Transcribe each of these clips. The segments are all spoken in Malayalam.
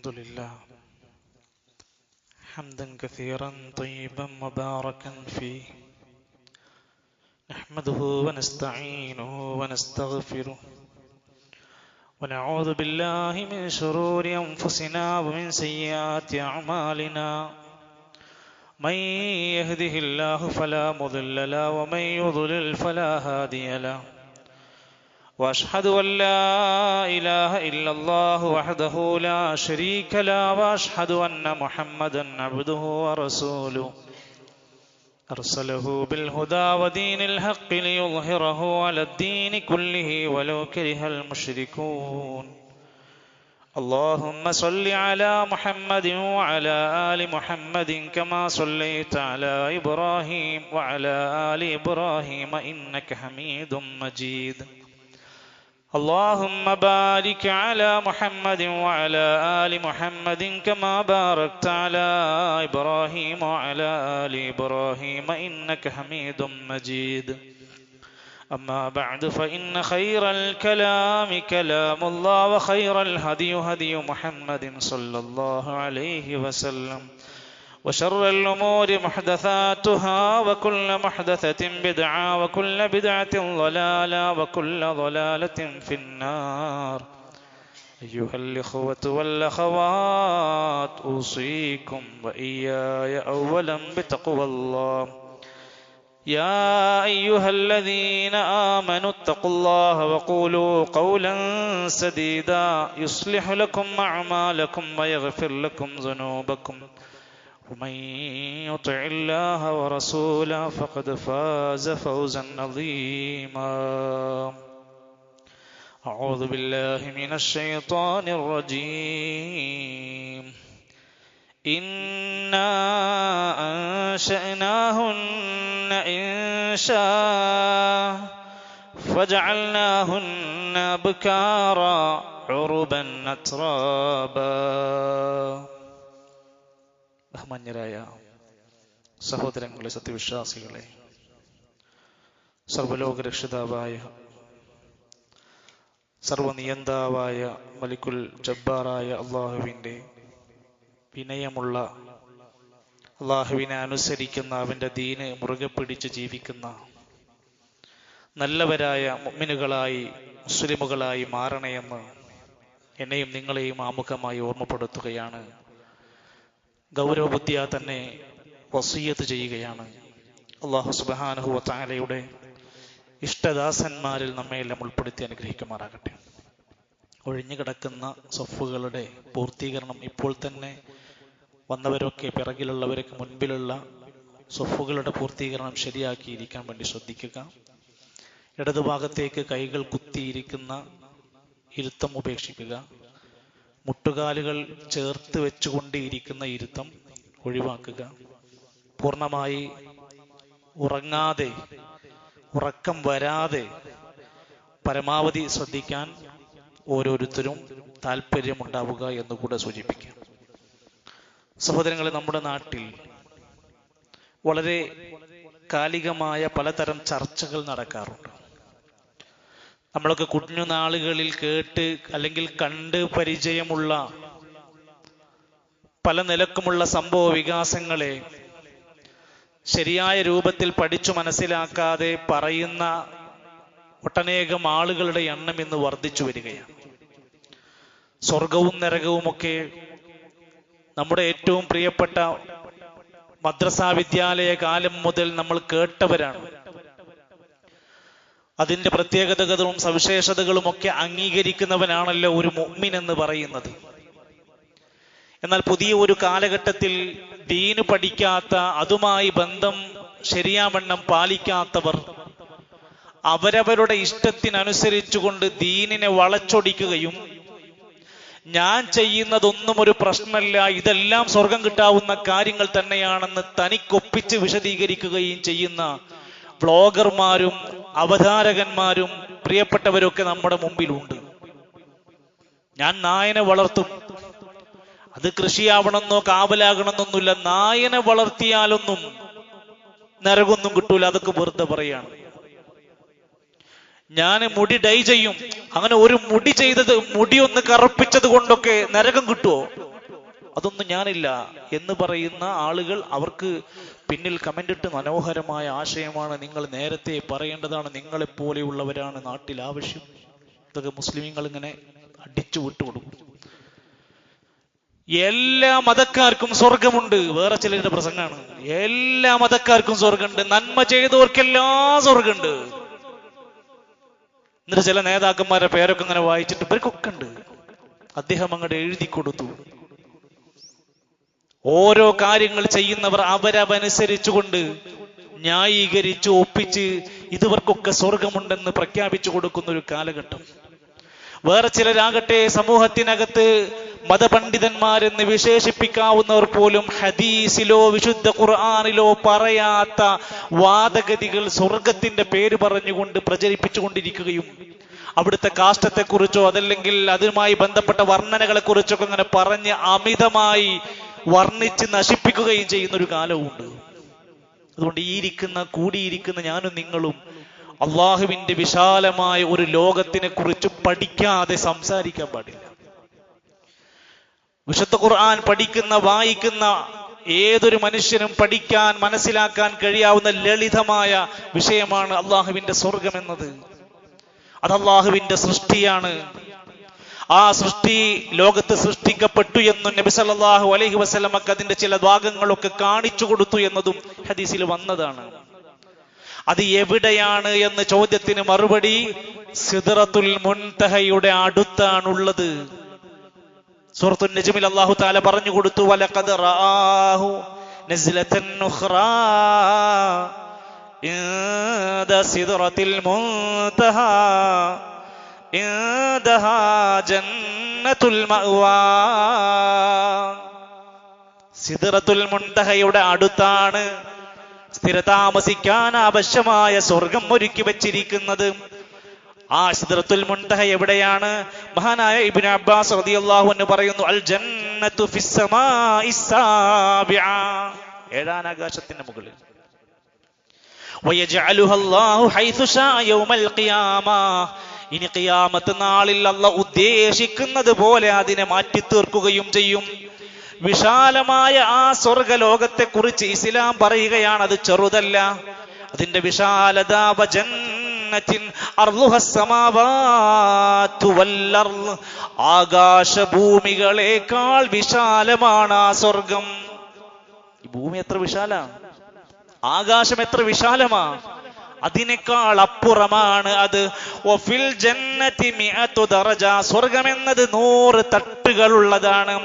الحمد لله حمدا كثيرا طيبا مباركا فيه نحمده ونستعينه ونستغفره ونعوذ بالله من شرور أنفسنا ومن سيئات أعمالنا من يهده الله فلا مضل له ومن يضلل فلا هادي له وأشهد أن لا إله إلا الله وحده لا شريك له وأشهد أن محمدا عبده ورسوله أرسله بالهدى ودين الحق ليظهره على الدين كله ولو كره المشركون اللهم صل على محمد وعلى آل محمد كما صليت على إبراهيم وعلى آل إبراهيم إنك حميد مجيد اللهم بارك على محمد وعلى آل محمد كما باركت على إبراهيم وعلى آل إبراهيم إنك حميد مجيد أما بعد فإن خير الكلام كلام الله وخير الهدي هدي محمد صلى الله عليه وسلم وشر الأمور محدثاتها وكل محدثة بدعة وكل بدعة ضلالة وكل ضلالة في النار أيها الإخوة والأخوات أوصيكم وإياي أولا بتقوى الله يا أيها الذين آمنوا اتقوا الله وقولوا قولا سديدا يصلح لكم أعمالكم ويغفر لكم ذنوبكم ومن يطع الله ورسوله فقد فاز فوزا عظيما أعوذ بالله من الشيطان الرجيم إنا أنشأناهن إنشاء فجعلناهن أبكارا عربا أترابا ബഹുമാന്യരായ സഹോദരങ്ങളെ, സത്യവിശ്വാസികളെ, സർവലോക രക്ഷിതാവായ സർവനിയന്താവായ മലിക്കുൽ ജബ്ബാറായ അള്ളാഹുവിൻ്റെ വിനയമുള്ള, അള്ളാഹുവിനെ അനുസരിക്കുന്ന, അവൻ്റെ ദീന് മുറുകെ പിടിച്ച് ജീവിക്കുന്ന നല്ലവരായ മുഅ്മിനുകളായി, മുസ്ലിമുകളായി മാറണമെന്ന് എന്നെയും നിങ്ങളെയും ആമുഖമായി ഓർമ്മപ്പെടുത്തുകയാണ്. ഗൗരവബുദ്ധിയാ തന്നെ വസിയ്യത്ത് ചെയ്യുകയാണ്. അല്ലാഹു സുബ്ഹാനഹു വ തആലയുടെ ഇഷ്ടദാസന്മാരിൽ നമ്മയെല്ലാം ഉൾപ്പെടുത്തി അനുഗ്രഹിക്കുമാറാകട്ടെ. ഒഴിഞ്ഞു കിടക്കുന്ന സഫുകളുടെ പൂർത്തീകരണം ഇപ്പോൾ തന്നെ വന്നവരൊക്കെ പിറകിലുള്ളവരൊക്കെ മുൻപിലുള്ള സഫുകളുടെ പൂർത്തീകരണം ശരിയാക്കിയിരിക്കാൻ വേണ്ടി ശ്രദ്ധിക്കുക. ഇടതുഭാഗത്തേക്ക് കൈകൾ കുത്തിയിരിക്കുന്ന ഇരുത്തം ഉപേക്ഷിക്കുക. മുട്ടുകാലുകൾ ചേർത്ത് വെച്ചുകൊണ്ടിരിക്കുന്ന ഇരുത്തം ഒഴിവാക്കുക. പൂർണ്ണമായി ഉറങ്ങാതെ, ഉറക്കം വരാതെ പരമാവധി ശ്രദ്ധിക്കാൻ ഓരോരുത്തരും താല്പര്യമുണ്ടാവുക എന്നുകൂടെ സൂചിപ്പിക്കാം. സഹോദരങ്ങളെ, നമ്മുടെ നാട്ടിൽ വളരെ കാലികമായ പലതരം ചർച്ചകൾ നടക്കാറുണ്ട്. നമ്മളൊക്കെ കുഞ്ഞുനാളുകളിൽ കേട്ട് അല്ലെങ്കിൽ കണ്ട് പരിചയമുള്ള പല നിലക്കുമുള്ള സംഭവ വികാസങ്ങളെ ശരിയായ രൂപത്തിൽ പഠിച്ചു മനസ്സിലാക്കാതെ പറയുന്ന ഒട്ടനേകം ആളുകളുടെ എണ്ണം ഇന്ന് വർദ്ധിച്ചു വരികയാണ്. സ്വർഗവും നരകവുമൊക്കെ നമ്മുടെ ഏറ്റവും പ്രിയപ്പെട്ട മദ്രസാ വിദ്യാലയ കാലം മുതൽ നമ്മൾ കേട്ടവരാണ്. അതിന്റെ പ്രത്യേകതകളും സവിശേഷതകളും ഒക്കെ അംഗീകരിക്കുന്നവനാണല്ലോ ഒരു മുഅ്മിൻ എന്ന് പറയുന്നത്. എന്നാൽ പുതിയ ഒരു കാലഘട്ടത്തിൽ ദീന് പഠിക്കാത്ത, അതുമായി ബന്ധം ശരിയാവണ്ണം പാലിക്കാത്തവർ അവരവരുടെ ഇഷ്ടത്തിനനുസരിച്ചുകൊണ്ട് ദീനിനെ വളച്ചൊടിക്കുകയും ഞാൻ ചെയ്യുന്നതൊന്നും ഒരു പ്രശ്നമല്ല, ഇതെല്ലാം സ്വർഗം കിട്ടാവുന്ന കാര്യങ്ങൾ തന്നെയാണെന്ന് തനിക്കൊപ്പിച്ച് വിശദീകരിക്കുകയും ചെയ്യുന്ന വ്ലോഗർമാരും അവതാരകന്മാരും പ്രിയപ്പെട്ടവരൊക്കെ നമ്മുടെ മുമ്പിലുണ്ട്. ഞാൻ നായനെ വളർത്തും, അത് കൃഷിയാവണമെന്നോ കാവലാകണമെന്നൊന്നുമില്ല. നായനെ വളർത്തിയാലൊന്നും നരകൊന്നും കിട്ടൂല, അതൊക്കെ വെറുതെ പറയാണ്. ഞാൻ മുടി ഡൈ ചെയ്യും, അങ്ങനെ ഒരു മുടി ചെയ്തത്, മുടി ഒന്ന് കറുപ്പിച്ചത് കൊണ്ടൊക്കെ നരകം കിട്ടുമോ? അതൊന്നും ഞാനില്ല എന്ന് പറയുന്ന ആളുകൾ, അവർക്ക് പിന്നിൽ കമന്റ് ഇട്ട് മനോഹരമായ ആശയമാണ്, നിങ്ങൾ നേരത്തെ പറയേണ്ടതാണ്, നിങ്ങളെപ്പോലെയുള്ളവരാണ് നാട്ടിൽ ആവശ്യം. ഇതൊക്കെ മുസ്ലിമീങ്ങൾ ഇങ്ങനെ അടിച്ചു വിട്ടുകൊടുക്കും. എല്ലാ മതക്കാർക്കും സ്വർഗമുണ്ട്, വേറെ ചിലരുടെ പ്രസംഗമാണ്. എല്ലാ മതക്കാർക്കും സ്വർഗമുണ്ട്, നന്മ ചെയ്തവർക്കെല്ലാം സ്വർഗമുണ്ട്. എന്നിട്ട് ചില നേതാക്കന്മാരുടെ പേരൊക്കെ ഇങ്ങനെ വായിച്ചിട്ട് ഇവർക്കൊക്കെ ഉണ്ട്. അദ്ദേഹം അങ്ങോട്ട് എഴുതി കൊടുത്തു. ഓരോ കാര്യങ്ങൾ ചെയ്യുന്നവർ അവരവനുസരിച്ചുകൊണ്ട് ന്യായീകരിച്ച് ഒപ്പിച്ച് ഇതുവർക്കൊക്കെ സ്വർഗമുണ്ടെന്ന് പ്രഖ്യാപിച്ചു കൊടുക്കുന്ന ഒരു കാലഘട്ടം. വേറെ ചിലരാകട്ടെ സമൂഹത്തിനകത്ത് മതപണ്ഡിതന്മാരെന്ന് വിശേഷിപ്പിക്കാവുന്നവർ പോലും ഹദീസിലോ വിശുദ്ധ ഖുർആനിലോ പറയാത്ത വാദഗതികൾ സ്വർഗത്തിന്റെ പേര് പറഞ്ഞുകൊണ്ട് പ്രചരിപ്പിച്ചുകൊണ്ടിരിക്കുകയും അവിടുത്തെ കാഷ്ടത്തെക്കുറിച്ചോ അതല്ലെങ്കിൽ അതുമായി ബന്ധപ്പെട്ട വർണ്ണനകളെ കുറിച്ചൊക്കെ അങ്ങനെ പറഞ്ഞ് അമിതമായി വർണ്ണിച്ച് നശിപ്പിക്കുകയും ചെയ്യുന്ന ഒരു കാലവുമുണ്ട്. അതുകൊണ്ട് കൂടിയിരിക്കുന്ന ഞാനും നിങ്ങളും അള്ളാഹുവിന്റെ വിശാലമായ ഒരു ലോകത്തിനെ കുറിച്ച് പഠിക്കാതെ സംസാരിക്കാൻ പാടില്ല. വിശുദ്ധ ഖുർആൻ പഠിക്കുന്ന വായിക്കുന്ന ഏതൊരു മനുഷ്യനും പഠിക്കാൻ മനസ്സിലാക്കാൻ കഴിയാവുന്ന ലളിതമായ വിഷയമാണ് അള്ളാഹുവിന്റെ സ്വർഗം എന്നത്. അത് അള്ളാഹുവിന്റെ സൃഷ്ടിയാണ്. ആ സൃഷ്ടി ലോകത്ത് സൃഷ്ടിക്കപ്പെട്ടു എന്നും നബി സല്ലല്ലാഹു അലൈഹി വസല്ലമക്ക് അതിന്റെ ചില ഭാഗങ്ങളൊക്കെ കാണിച്ചു കൊടുത്തു എന്നതും ഹദീസിൽ വന്നതാണ്. അത് എവിടെയാണ് എന്ന ചോദ്യത്തിന് മറുപടി സിദ്റത്തുൽ മുൻതഹയുടെ അടുത്താണുള്ളത്. സൂറത്തുൻ നജ്മിൽ അല്ലാഹു തആല പറഞ്ഞു കൊടുത്തു, വലഖദ് റആഹു നസ്ലതൻ ഉഖ്റാ ഇൻദ സിദ്റത്തിൽ മുൻതഹാ ഇൻദഹാ ജന്നത്തുൽ മഅവാ. സിദ്റത്തുൽ മുൻതഹയുടെ അടുത്താണ് സ്ഥിരതാമസിക്കാൻ ആവശ്യമായ സ്വർഗം ഒരുക്കി വെച്ചിരിക്കുന്നത്. ആ സിദ്റത്തുൽ മുൻതഹ എവിടെയാണ്? മഹാനായ ഇബ്നു അബ്ബാസ് റളിയല്ലാഹു അൻഹു പറയുന്നു, അൽ ജന്നത്തു ഫിസ് സമാഇസ് സാബിഅ, ഏഴാം ആകാശത്തിന്റെ മുകളിൽ. വയജഅലുഹു അല്ലാഹു ഹൈസു ശാഅ യൗമൽ ഖിയാമ, ഇനി ഖിയാമത്ത് നാളിൽ അല്ലാഹു ഉദ്ദേശിക്കുന്നത് പോലെ അതിനെ മാറ്റി തീർക്കുകയും ചെയ്യും. വിശാലമായ ആ സ്വർഗലോകത്തെ കുറിച്ച് ഇസ്ലാം പറയുകയാണ്, അത് ചെറുതല്ല. അതിന്റെ വിശാലത വജന്നത്തിൻ അർളുഹസ് സമാവാതു വൽ അർള്, ആകാശഭൂമികളെക്കാൾ വിശാലമാണ് ആ സ്വർഗം. ഈ ഭൂമി എത്ര വിശാലാണ്, ആകാശം എത്ര വിശാലമാ, അതിനേക്കാൾ അപ്പുറമാണ് അത്. വഫിൽ ജന്നതി മിഅതു ദറജ, സ്വർഗം എന്നത് 100 തട്ടുകളുള്ളതാണ്.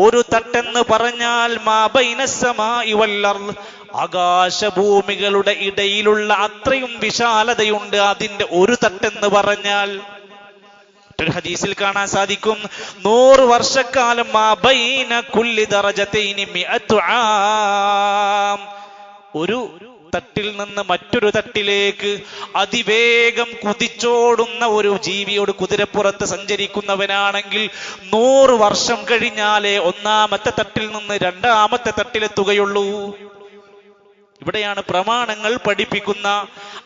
ഒരു തട്ടെന്ന് പറഞ്ഞാൽ മാ ബൈനസ് സമാഇ വൽ അർള്, ആകാശഭൂമികളുടെ ഇടയിലുള്ള അത്രയും വിശാലതയുണ്ട് അതിന്റെ ഒരു തട്ടെന്ന് പറഞ്ഞാൽ. ഒരു ഹദീസിൽ കാണാൻ സാധിക്കും, 100 വർഷക്കാലം മാ ബൈന കുല്ലി ദറജതൈനി മിഅതു ആം, ഒരു തട്ടിൽ നിന്ന് മറ്റൊരു തട്ടിലേക്ക് അതിവേഗം കുതിച്ചോടുന്ന ഒരു ജീവിയോട് കുതിരപ്പുറത്ത് സഞ്ചരിക്കുന്നവനാണെങ്കിൽ 100 വർഷം കഴിഞ്ഞാലേ ഒന്നാമത്തെ തട്ടിൽ നിന്ന് രണ്ടാമത്തെ തട്ടിലെത്തുകയുള്ളൂ. ഇവിടെയാണ് പ്രമാണങ്ങൾ പഠിപ്പിക്കുന്ന,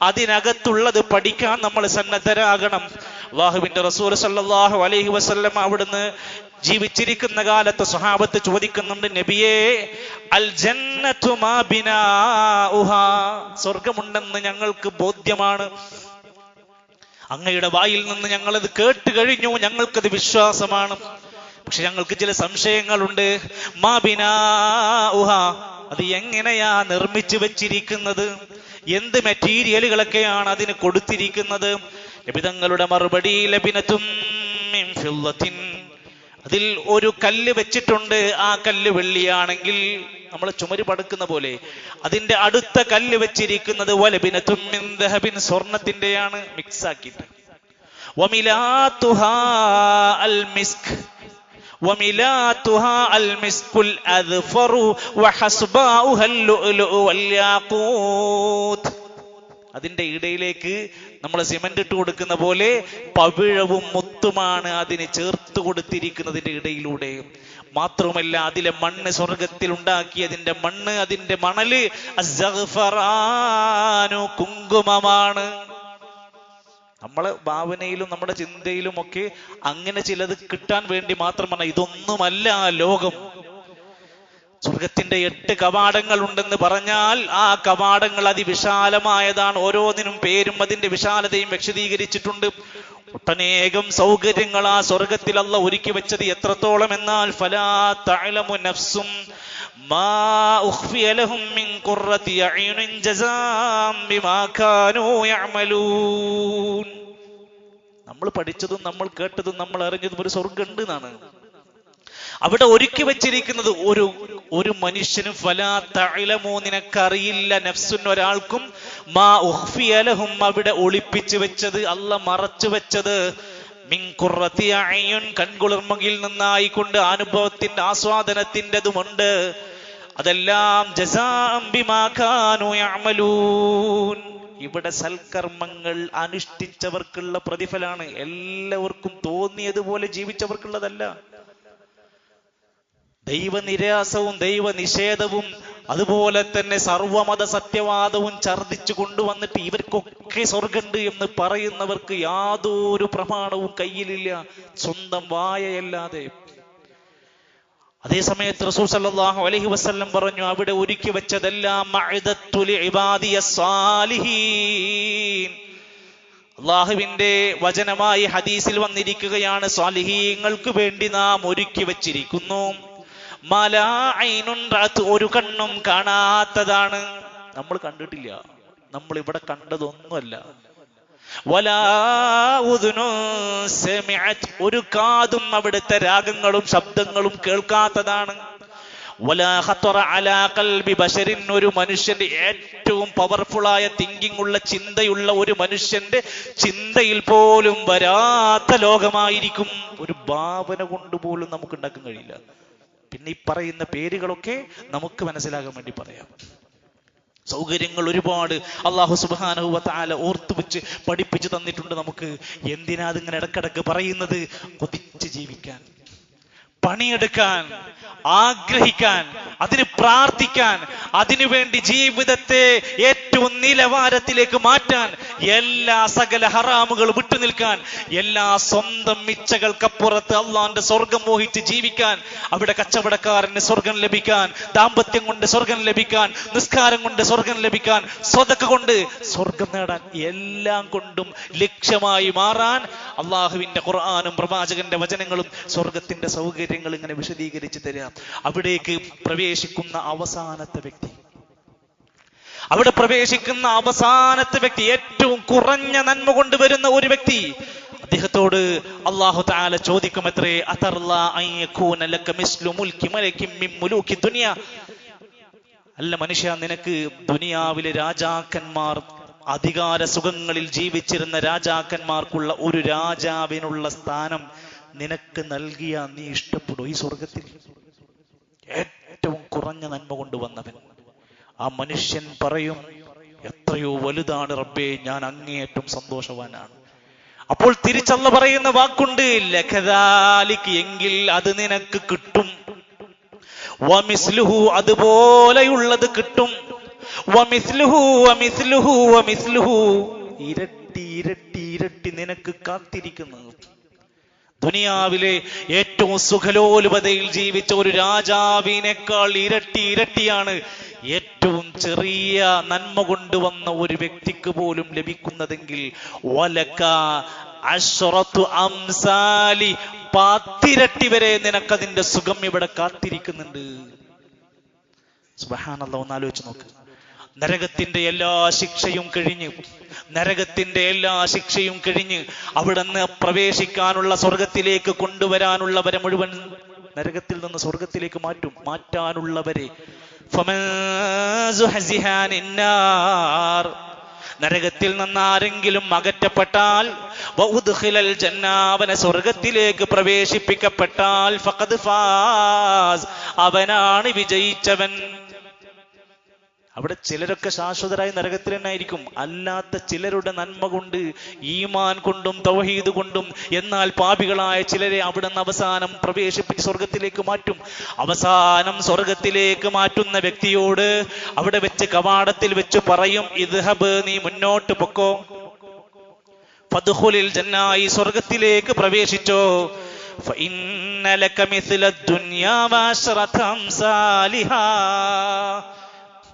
അതിനകത്തുള്ളത് പഠിക്കാൻ നമ്മൾ സന്നദ്ധരാകണം. അല്ലാഹുവിന്റെ റസൂൽ സല്ലല്ലാഹു അലൈഹി വസല്ലം അവിടുന്ന് ജീവിച്ചിരിക്കുന്ന കാലത്ത് സ്വഹാബത്ത് ചോദിക്കുന്നുണ്ട്, നബിയേ അൽ ജന്നത്തു മാ ബിനാഉഹാ, സ്വർഗമുണ്ടെന്ന് ഞങ്ങൾക്ക് ബോധ്യമാണ്, അങ്ങയുടെ വായിൽ നിന്ന് ഞങ്ങളത് കേട്ട് കഴിഞ്ഞു, ഞങ്ങൾക്കത് വിശ്വാസമാണ്. പക്ഷെ ഞങ്ങൾക്ക് ചില സംശയങ്ങളുണ്ട്. മാ ബിനാഉഹാ, അത് എങ്ങനെയാ നിർമ്മിച്ചു വെച്ചിരിക്കുന്നത്, എന്ത് മെറ്റീരിയലുകളൊക്കെയാണ് അതിന് കൊടുത്തിരിക്കുന്നത്? നബി തങ്ങളുടെ മറുപടി, ലബിനത്തും മിൻ ഫില്ലത്തിൻ, അതിൽ ഒരു കല്ല് വെച്ചിട്ടുണ്ട്. ആ കല്ല് വെള്ളിയാണെങ്കിൽ നമ്മൾ ചുമര് പടുക്കുന്ന പോലെ അതിന്റെ അടുത്ത കല്ല് വെച്ചിരിക്കുന്നത് വലബിനത്തും മിൻ ദഹബിൻ, സ്വർണത്തിന്റെയാണ്, മിക്സ് ആക്കിയിട്ട്. വമിലാതുഹാ അൽ മിസ്ക്, വമിലാതുഹാ അൽ മിസ്കുൽ അദ്ഫറു വഹസ്ബാഉഹാ അൽ-ലുഅ്ലുഉ വൽ യാഖൂത്ത്, അതിന്റെ ഇടയിലേക്ക് നമ്മൾ സിമന്റ് ഇട്ട് കൊടുക്കുന്ന പോലെ പവിഴവും മുത്തുമാണ് അതിന് ചേർത്ത് കൊടുത്തിരിക്കുന്നതിന്റെ ഇടയിലൂടെ. മാത്രമല്ല അതിലെ മണ്ണ്, സ്വർഗത്തിൽ ഉണ്ടാക്കിയതിന്റെ മണ്ണ്, അതിന്റെ മണല് അസ്സഗ്ഫറാനു, കുങ്കുമമാണ്. നമ്മളെ ഭാവനയിലും നമ്മുടെ ചിന്തയിലും ഒക്കെ അങ്ങനെ ചിലത് കിട്ടാൻ വേണ്ടി മാത്രമാണ്. ഇതൊന്നുമല്ല ലോകം. സ്വർഗത്തിന്റെ 8 കവാടങ്ങൾ ഉണ്ടെന്ന് പറഞ്ഞാൽ ആ കവാടങ്ങൾ അതിവിശാലമായതാണ്. ഓരോന്നിനും പേരും അതിന്റെ വിശാലതയും വിശദീകരിച്ചിട്ടുണ്ട്. ഒട്ടനേകം സൗകര്യങ്ങൾ ആ സ്വർഗത്തിൽ അല്ലാഹു ഒരുക്കി വെച്ചത് എത്രത്തോളം എന്നാൽ ഫലാ തഅലമു നഫ്സും മാ ഉഖ്ഫിയ ലഹും മിൻ ഖുർറതി അയുനിൻ ജസാം ബിമാ കാനൂ യഅമലൂൻ. നമ്മൾ പഠിച്ചതും നമ്മൾ കേട്ടതും നമ്മൾ അറിഞ്ഞതും ഒരു സ്വർഗ്ഗം ഉണ്ട് എന്നാണ്. അവിടെ ഒരുക്കി വെച്ചിരിക്കുന്നത് ഒരു മനുഷ്യനും ഫലാ തഅലമു, നിനക്കറിയില്ല, നഫ്സുൻ ഒരാൾക്കും, മാ ഉഖ്ഫിയ ലഹും അവിടെ ഒളിപ്പിച്ചു വെച്ചത്, അല്ലാഹു മറച്ചു വെച്ചത്, മിൻ ഖുർറതി അയുൻ കൺകുളിർമയിൽ നിന്നായിക്കൊണ്ട് അനുഭവത്തിന്റെ ആസ്വാദനത്തിൻ്റെതുമുണ്ട്. അതെല്ലാം ജസാഅം ബിമാ കാനൂ യഅമലൂൻ. ഇവിടെ സൽക്കർമ്മങ്ങൾ അനുഷ്ഠിച്ചവർക്കുള്ള പ്രതിഫലാണ്. എല്ലാവർക്കും തോന്നിയതുപോലെ ജീവിച്ചവർക്കുള്ളതല്ല. ദൈവനിരാസവും ദൈവനിഷേധവും അതുപോലെ തന്നെ സർവമത സത്യവാദവും ഛർദിച്ചു കൊണ്ടുവന്നിട്ട് ഇവർക്കൊക്കെ സ്വർഗമുണ്ട് എന്ന് പറയുന്നവർക്ക് യാതൊരു പ്രമാണവും കയ്യിലില്ല, സ്വന്തം വായയല്ലാതെ. അതേ സമയത്ത് റസൂൽ സല്ലല്ലാഹു അലൈഹി വസല്ലം പറഞ്ഞു, അവിടെ ഒരുക്കി വെച്ചതെല്ലാം മഅദത്തു ലിഇബാദിയസ് സാലിഹീൻ. അള്ളാഹുവിന്റെ വചനമായി ഹദീസിൽ വന്നിരിക്കുകയാണ്, സ്വാലിഹീങ്ങൾക്ക് വേണ്ടി നാം ഒരുക്കി വെച്ചിരിക്കുന്നു. മലാ ഐനുൻ റഅത്, ഒരു കണ്ണും കാണാത്തതാണ്. നമ്മൾ കണ്ടിട്ടില്ല, നമ്മൾ ഇവിടെ കണ്ടതൊന്നുമല്ല. വലാ ഉദുനുൻ സമിഅത്, ഒരു കാതും അവിടുത്തെ രാഗങ്ങളും ശബ്ദങ്ങളും കേൾക്കാത്തതാണ്. വലാ ഖത്തറ അലാ ഖൽബി ബശരിൻ, ഒരു മനുഷ്യന്റെ ഏറ്റവും പവർഫുള്ളായ തിങ്കിങ് ഉള്ള ചിന്തയുള്ള ഒരു മനുഷ്യന്റെ ചിന്തയിൽ പോലും വരാത്ത ലോകമായിരിക്കും. ഒരു ഭാവന കൊണ്ടുപോലും നമുക്ക് ഉണ്ടാക്കാൻ കഴിയില്ല. പിന്നെ ഈ പറയുന്ന പേരുകളൊക്കെ നമുക്ക് മനസ്സിലാകാൻ വേണ്ടി പറയാം. സൗകര്യങ്ങൾ ഒരുപാട് അല്ലാഹു സുബ്ഹാനഹു വ തആല ഓർത്തു വെച്ച് പഠിപ്പിച്ചു തന്നിട്ടുണ്ട് നമുക്ക്. എന്തിനാ അതിങ്ങനെ ഇടക്കിടക്ക് പറയുന്നത്? കൊതിച്ച് ജീവിക്കാൻ, പണിയെടുക്കാൻ, ആഗ്രഹിക്കാൻ, അതിന് പ്രാർത്ഥിക്കാൻ, അതിനുവേണ്ടി ജീവിതത്തെ ഏറ്റവും നിലവാരത്തിലേക്ക് മാറ്റാൻ, എല്ലാ സകല ഹറാമുകൾ വിട്ടുനിൽക്കാൻ, എല്ലാ സ്വന്തം ഇച്ഛകൾക്കപ്പുറത്ത് അള്ളാന്റെ സ്വർഗം മോഹിച്ച് ജീവിക്കാൻ, അവിടെ കച്ചവടക്കാരന് സ്വർഗം ലഭിക്കാൻ, ദാമ്പത്യം കൊണ്ട് സ്വർഗം ലഭിക്കാൻ, നിസ്കാരം കൊണ്ട് സ്വർഗം ലഭിക്കാൻ, സ്വതക്ക കൊണ്ട് സ്വർഗം നേടാൻ, എല്ലാം കൊണ്ടും ലക്ഷ്യമായി മാറാൻ അള്ളാഹുവിന്റെ ഖുർആനും പ്രവാചകന്റെ വചനങ്ങളും സ്വർഗത്തിന്റെ സൗകര്യങ്ങൾ ഇങ്ങനെ വിശദീകരിച്ച് തരാം. അവിടേക്ക് പ്രവേശിക്കുന്ന അവസാനത്തെ വ്യക്തി, അവിടെ പ്രവേശിക്കുന്ന അവസാനത്തെ വ്യക്തി, ഏറ്റവും കുറഞ്ഞ നന്മ കൊണ്ടുവരുന്ന ഒരു വ്യക്തി, അദ്ദേഹത്തോട് അല്ലാഹു തആല ചോദിക്കുമത്രേ, അതർലാ അൻ യകൂന ലക മിസ്ലു മുൽക്കി മലകിൻ മിൻ മുലൂക്കി ദുനിയ. അല്ല മനുഷ്യ, നിനക്ക് ദുനിയാവിലെ രാജാക്കന്മാർ, അധികാര സുഖങ്ങളിൽ ജീവിച്ചിരുന്ന രാജാക്കന്മാർക്കുള്ള ഒരു രാജാവിനുള്ള സ്ഥാനം നിനക്ക് നൽകിയ നീ ഇഷ്ടപ്പെടും ഈ സ്വർഗത്തിൽ? ഏറ്റവും കുറഞ്ഞ നന്മ കൊണ്ടുവന്നവൻ ആ മനുഷ്യൻ പറയും, എത്രയോ വലുതാണ് റബ്ബേ, ഞാൻ അങ്ങേയറ്റം സന്തോഷവാനാണ്. അപ്പോൾ തിരിച്ചല്ല പറയുന്ന വാക്കുണ്ട്, ലകദാലിക്, എങ്കിൽ അത് നിനക്ക് കിട്ടും. വമിസ്ലുഹു, അതുപോലെയുള്ളത് കിട്ടും. വമിസ്ലുഹു വമിസ്ലുഹു വമിസ്ലുഹു, ഇരട്ടി ഇരട്ടി ഇരട്ടി നിനക്ക് കാത്തിരിക്കുന്നു. ദുനിയാവിലെ ഏറ്റവും സുഖലോലുപതയിൽ ജീവിച്ച ഒരു രാജാവിനേക്കാൾ ഇരട്ടി ഇരട്ടിയാണ് ഏറ്റവും ചെറിയ നന്മ കൊണ്ടുവന്ന ഒരു വ്യക്തിക്ക് പോലും ലഭിക്കുന്നതെങ്കിൽ വലക അശ്റത്തു അംസാലി, 10 ഇരട്ടി വരെ നിനക്കതിന്റെ സുഖം ഇവിടെ കാത്തിരിക്കുന്നുണ്ട്. സുബ്ഹാനല്ലാഹ്, ഒന്ന് ആലോചിച്ച് നോക്ക്. നരകത്തിന്റെ എല്ലാ ശിക്ഷയും കഴിഞ്ഞ് അവിടുന്ന് പ്രവേശിക്കാനുള്ള, സ്വർഗത്തിലേക്ക് കൊണ്ടുവരാനുള്ളവരെ മുഴുവൻ നരകത്തിൽ നിന്ന് സ്വർഗത്തിലേക്ക് മാറ്റാനുള്ളവരെ നരകത്തിൽ നിന്ന് ആരെങ്കിലും അകറ്റപ്പെട്ടാൽ, അവനെ സ്വർഗത്തിലേക്ക് പ്രവേശിപ്പിക്കപ്പെട്ടാൽ, ഫഖദ് ഫാസ്, അവനാണ് വിജയിച്ചവൻ. അവിടെ ചിലരൊക്കെ ശാശ്വതരായി നരകത്തിൽ തന്നെ ആയിരിക്കും. അല്ലാത്ത ചിലരുടെ നന്മ കൊണ്ട്, ഈമാൻ കൊണ്ടും തൗഹീദ് കൊണ്ടും, എന്നാൽ പാപികളായ ചിലരെ അവിടെ നിന്ന് അവസാനം പ്രവേശിപ്പിച്ച് സ്വർഗത്തിലേക്ക് മാറ്റും. അവസാനം സ്വർഗത്തിലേക്ക് മാറ്റുന്ന വ്യക്തിയോട് അവിടെ വെച്ച് കവാടത്തിൽ വെച്ച് പറയും, ഇദ്ഹബ്, നീ മുന്നോട്ട് പൊക്കോ, ഫദ്ഖുലിൽ ജന്ന, ഈ സ്വർഗത്തിലേക്ക് പ്രവേശിച്ചോ. فإن لك مثل الدنيا وعشرة أمثالها.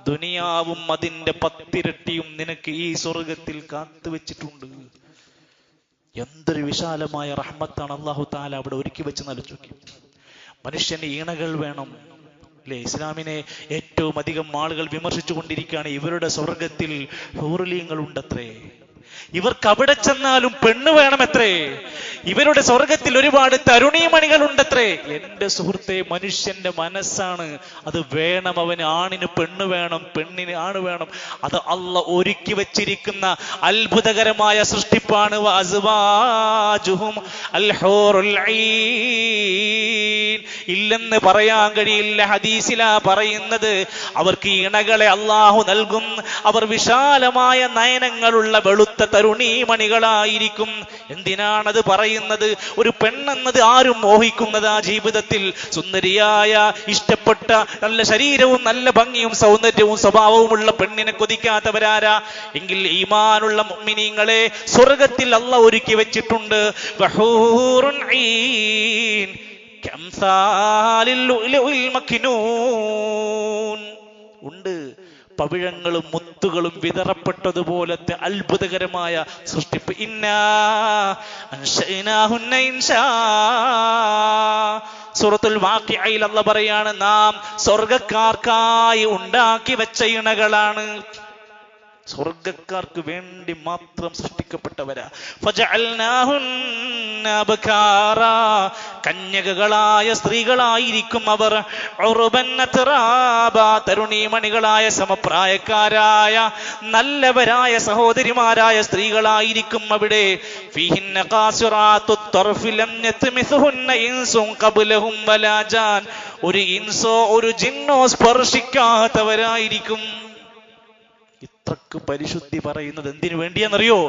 ദുനിയാവും അതിന്റെ 10 ഇരട്ടിയും നിനക്ക് ഈ സ്വർഗത്തിൽ കാത്തുവെച്ചിട്ടുണ്ട്. എന്തൊരു വിശാലമായ റഹ്മത്താണ് അല്ലാഹു തആല അവിടെ ഒരുക്കി വെച്ച് നൽകി. മനുഷ്യന് ഈണകൾ വേണം അല്ലേ? ഇസ്ലാമിനെ ഏറ്റവും അധികം ആളുകൾ വിമർശിച്ചു കൊണ്ടിരിക്കുകയാണ്. ഇവരുടെ സ്വർഗത്തിൽ ഹൂറുലീങ്ങൾ ഉണ്ടത്രേ, ഇവർക്ക് അവിടെ ചെന്നാലും പെണ്ണ് വേണമത്രേ, ഇവരുടെ സ്വർഗത്തിൽ ഒരുപാട് തരുണീമണികൾ ഉണ്ടത്രേ. എന്റെ സുഹൃത്തെ, മനുഷ്യന്റെ മനസ്സാണ് അത് വേണം. അവന് ആണിന് പെണ്ണ് വേണം, പെണ്ണിന് ആണ് വേണം. അത് അല്ലാഹ് ഒരുക്കി വെച്ചിരിക്കുന്ന അത്ഭുതകരമായ സൃഷ്ടിപ്പാണ്. വഅസ്വാജുഹും അൽ ഹൂറുൽ ഐൻ. ഇല്ലെന്ന് പറയാൻ കഴിയില്ല. ഹദീസിലാ പറയുന്നത്, അവർക്ക് ഇണകളെ അല്ലാഹു നൽകും. അവർ വിശാലമായ നയനങ്ങളുള്ള വെളുത്ത തരുണീമണികളായിരിക്കും. എന്തിനാണത് പറയുന്നത്? ഒരു പെണ്ണെന്നത് ആരും മോഹിക്കുന്നതാ ജീവിതത്തിൽ. സുന്ദരിയായ, ഇഷ്ടപ്പെട്ട, നല്ല ശരീരവും നല്ല ഭംഗിയും സൗന്ദര്യവും സ്വഭാവവുമുള്ള പെണ്ണിനെ കൊതിക്കാത്തവരാരാ? എങ്കിൽ ഈമാനുള്ള മുഅ്മിനീങ്ങളെ സ്വർഗത്തിൽ അല്ലാഹ് ഒരുക്കി വെച്ചിട്ടുണ്ട്. വഹൂറുൻ ഐൻ കംസാലിൽ ലുഅ്ലുഇൽ മക്നൂൻ. ഉണ്ട് പവിഴങ്ങളും മുത്തുകളും വിതറപ്പെട്ടതുപോലത്തെ അത്ഭുതകരമായ സൃഷ്ടിപ്പ്. ഇന്നാ അൻശഅനാഹുന്ന ഇൻശാ. സൂറത്തുൽ വാഖിഅയിൽ അല്ലാഹ് പറയാണ്, നാം സ്വർഗ്ഗക്കാർക്കായി ഉണ്ടാക്കി വെച്ച ഇണകളാണ്. സ്വർഗ്ഗക്കാർക്ക് വേണ്ടി മാത്രം സൃഷ്ടിക്കപ്പെട്ടവരാ. ഫജഅൽനാഹുന്ന അബ്കാറാ. കന്യകകളായ സ്ത്രീകളായിരിക്കും അവർ. ഉറുബൻ അത്റാബാ. തരുണീമണികളായ സമപ്രായക്കാരായ നല്ലവരായ സഹോദരിമാരായ സ്ത്രീകളായിരിക്കും അവിടെ. ഫീഹിന്ന ഖാസിറാത്തുത് തർഫി ലം യത്മിസുഹുന്ന ഇൻസുൻ ഖബ്ലഹും വലാ ജാൻ. ഒരു ഇൻസോ ഒരു ജിന്നോ സ്പർശിക്കാത്തവരായിരിക്കും. ഇത്രക്ക് പരിശുദ്ധി പറയുന്നത് എന്തിനു വേണ്ടിയാണെന്നറിയോ?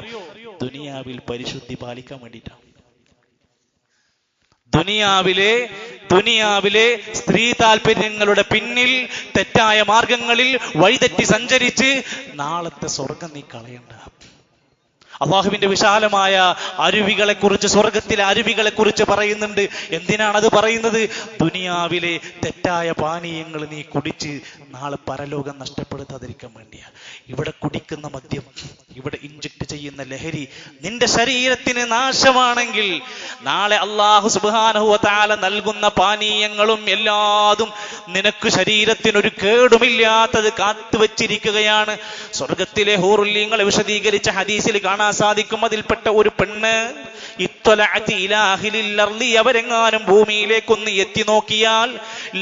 ദുനിയാവിൽ പരിശുദ്ധി പാലിക്കാൻ വേണ്ടിയിട്ടാണ്. ദുനിയാവിലെ സ്ത്രീ താല്പര്യങ്ങളുടെ പിന്നിൽ തെറ്റായ മാർഗങ്ങളിൽ വഴിതെറ്റി സഞ്ചരിച്ച് നാളത്തെ സ്വർഗം നീ കളയണ്ട. അള്ളാഹുവിന്റെ വിശാലമായ അരുവികളെ കുറിച്ച്, സ്വർഗത്തിലെ അരുവികളെ കുറിച്ച് പറയുന്നുണ്ട്. എന്തിനാണത് പറയുന്നത്? ദുനിയാവിലെ തെറ്റായ പാനീയങ്ങൾ നീ കുടിച്ച് നാളെ പരലോകം നഷ്ടപ്പെടുത്താതിരിക്കാൻ വേണ്ടിയാ. ഇവിടെ കുടിക്കുന്ന മദ്യം, ഇവിടെ ഇഞ്ചക്ട് ചെയ്യുന്ന ലഹരി നിന്റെ ശരീരത്തിന് നാശമാണെങ്കിൽ നാളെ അല്ലാഹു സുബ്ഹാനഹു വ തആല നൽകുന്ന പാനീയങ്ങളും എല്ലാതും നിനക്ക് ശരീരത്തിനൊരു കേടുമില്ലാത്തത് കാത്തുവച്ചിരിക്കുകയാണ്. സ്വർഗത്തിലെ ഹൂറുല്യങ്ങളെ വിശദീകരിച്ച ഹദീസിൽ കാണാൻ സാധിക്കും. അതിൽപ്പെട്ട ഒരു പെണ്ണ് ഇത്വലഅതി ഇലാ അഹ്ലിൽ അർളി. അവരെങ്ങാനും ഭൂമിയിലേക്കൊന്ന് എത്തി നോക്കിയാൽ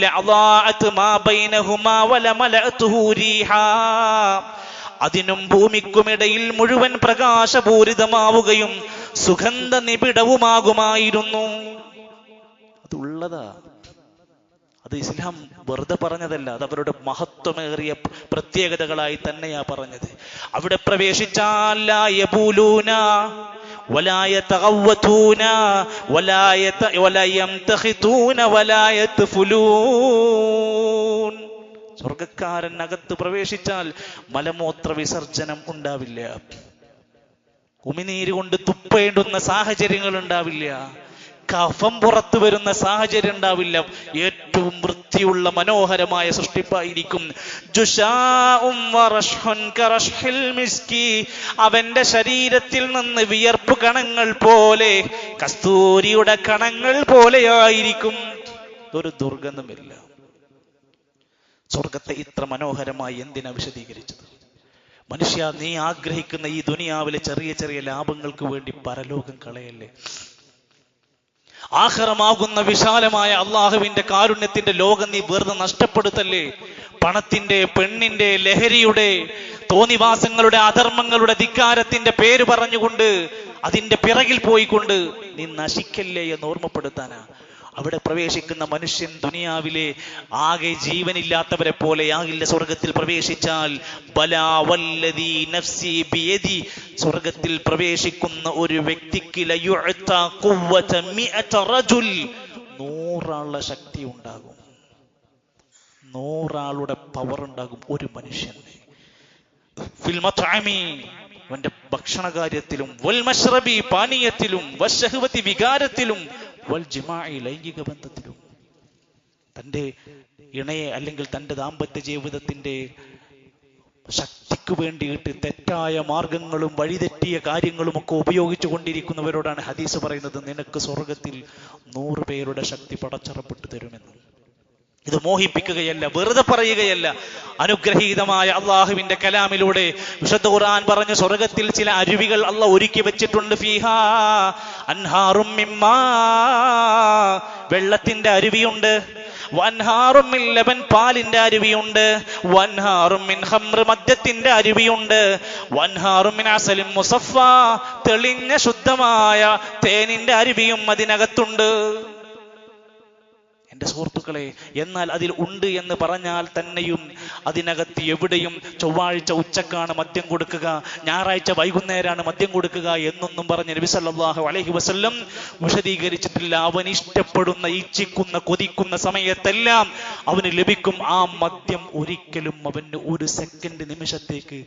ലഅദാഅത് മാ ബൈനഹുമാ വലമലഅതുഹു റീഹാ. അതിനും ഭൂമിക്കുമിടയിൽ മുഴുവൻ പ്രകാശപൂരിതമാവുകയും സുഗന്ധ നിബിഡവുമാകുമായിരുന്നു. അതുള്ളതാ. അത് ഇസ്ലാം വെറുതെ പറഞ്ഞതല്ല, അത് അവരുടെ മഹത്വമേറിയ പ്രത്യേകതകളായി തന്നെയാ പറഞ്ഞത്. അവിടെ പ്രവേശിച്ചാൽ ലാ യബൂലൂന വലാ യതഗവ്വതൂന വലാ യംതഖിതൂന വലാ യത്ഫുലൂൻ. സ്വർഗ്ഗക്കാരൻ അകത്ത് പ്രവേശിച്ചാൽ മലമൂത്ര വിസർജനം ഉണ്ടാവില്ല, ഉമിനീര് കൊണ്ട് തുപ്പേണ്ടുന്ന സാഹചര്യങ്ങൾ ഉണ്ടാവില്ല, കഫം പുറത്തു വരുന്ന സാഹചര്യം ഉണ്ടാവില്ല. ഏറ്റവും വൃത്തിയുള്ള മനോഹരമായ സൃഷ്ടിപ്പായിരിക്കും. അവന്റെ ശരീരത്തിൽ നിന്ന് വിയർപ്പ് കണങ്ങൾ പോലെ, കസ്തൂരിയുടെ കണങ്ങൾ പോലെയായിരിക്കും. ഒരു ദുർഗന്ധമില്ല. സ്വർഗത്തെ ഇത്ര മനോഹരമായി എന്തിനാ വിശദീകരിച്ചത്? മനുഷ്യ, നീ ആഗ്രഹിക്കുന്ന ഈ ദുനിയാവിലെ ചെറിയ ചെറിയ ലാഭങ്ങൾക്ക് വേണ്ടി പരലോകം കളയല്ലേ. ആഖിറമാകുന്ന വിശാലമായ അള്ളാഹുവിന്റെ കാരുണ്യത്തിന്റെ ലോകം നീ വെറുതെ നഷ്ടപ്പെടുത്തല്ലേ. പണത്തിന്റെ, പെണ്ണിന്റെ, ലഹരിയുടെ, തോന്നിവാസങ്ങളുടെ, അധർമ്മങ്ങളുടെ, ധിക്കാരത്തിന്റെ പേര് പറഞ്ഞുകൊണ്ട് അതിന്റെ പിറകിൽ പോയിക്കൊണ്ട് നീ നശിക്കല്ലേ എന്ന് ഓർമ്മപ്പെടുത്താനാ. അവിടെ പ്രവേശിക്കുന്ന മനുഷ്യൻ ദുനിയാവിലെ ആകെ ജീവനില്ലാത്തവരെ പോലെ ആകില്ല. സ്വർഗത്തിൽ പ്രവേശിച്ചാൽ ബലാ വല്ലദീ നഫ്സി ബിയദി, സ്വർഗത്തിൽ പ്രവേശിക്കുന്ന ഒരു വ്യക്തിക്ക് ലയുഅത ഖുവത മിഅത റജുൽ, 100 ആളുടെ ശക്തി ഉണ്ടാകും, 100 ആളുടെ പവർ ഉണ്ടാകും ഒരു മനുഷ്യന്. ഫിൽ മത്അമി, അവന്റെ ഭക്ഷണ കാര്യത്തിലും, വൽ മശ്റബി, പാനീയത്തിലും, വശഹവതി, വികാരത്തിലും, വൽ ജിമാഇ, ലൈംഗിക ബന്ധത്തിലും. തൻ്റെ ഇണയെ അല്ലെങ്കിൽ തൻ്റെ ദാമ്പത്യ ജീവിതത്തിൻ്റെ ശക്തിക്ക് വേണ്ടിയിട്ട് തെറ്റായ മാർഗങ്ങളും വഴിതെറ്റിയ കാര്യങ്ങളും ഒക്കെ ഉപയോഗിച്ചു കൊണ്ടിരിക്കുന്നവരോടാണ് ഹദീസ് പറയുന്നത്, നിനക്ക് സ്വർഗത്തിൽ 100 പേരുടെ ശക്തി പടച്ചറപ്പെട്ട് തരുമെന്ന്. ഇത് മോഹിപ്പിക്കുകയല്ല, വെറുതെ പറയുകയല്ല. അനുഗ്രഹീതമായ അള്ളാഹുവിന്റെ കലാമിലൂടെ വിശുദ്ധ ഖുർആൻ പറഞ്ഞു, സ്വർഗത്തിൽ ചില അരുവികൾ അള്ളാഹ് ഒരുക്കി വെച്ചിട്ടുണ്ട്. ഫീഹാ അൻഹാറും മിമ്മാ, വെള്ളത്തിന്റെ അരുവിയുണ്ട്. വൻഹാറും മിൻ ലബൻ, പാലിന്റെ അരുവിയുണ്ട്. വൻഹാറും മിൻ ഖംർ, മദ്യത്തിന്റെ അരുവിയുണ്ട്. വൻഹാറും മിൻ അസലിൻ മുസഫ, തെളിഞ്ഞ ശുദ്ധമായ തേനിന്റെ അരുവിയും അതിനകത്തുണ്ട്. എന്റെ സുഹൃത്തുക്കളെ, എന്നാൽ അതിൽ ഉണ്ട് എന്ന് പറഞ്ഞാൽ തന്നെയും അതിനകത്ത് എവിടെയും ചൊവ്വാഴ്ച ഉച്ചക്കാണ് മദ്യം കൊടുക്കുക, ഞായറാഴ്ച വൈകുന്നേരമാണ് മദ്യം കൊടുക്കുക എന്നൊന്നും പറഞ്ഞ് നബി സല്ലല്ലാഹു അലൈഹി വസല്ലം വിശദീകരിച്ചിട്ടില്ല. അവൻ ഇഷ്ടപ്പെടുന്ന, ഇച്ഛിക്കുന്ന, കൊതിക്കുന്ന സമയത്തെല്ലാം അവന് ലഭിക്കും ആ മദ്യം. ഒരിക്കലും അവന് ഒരു സെക്കൻഡ്, നിമിഷത്തേക്ക്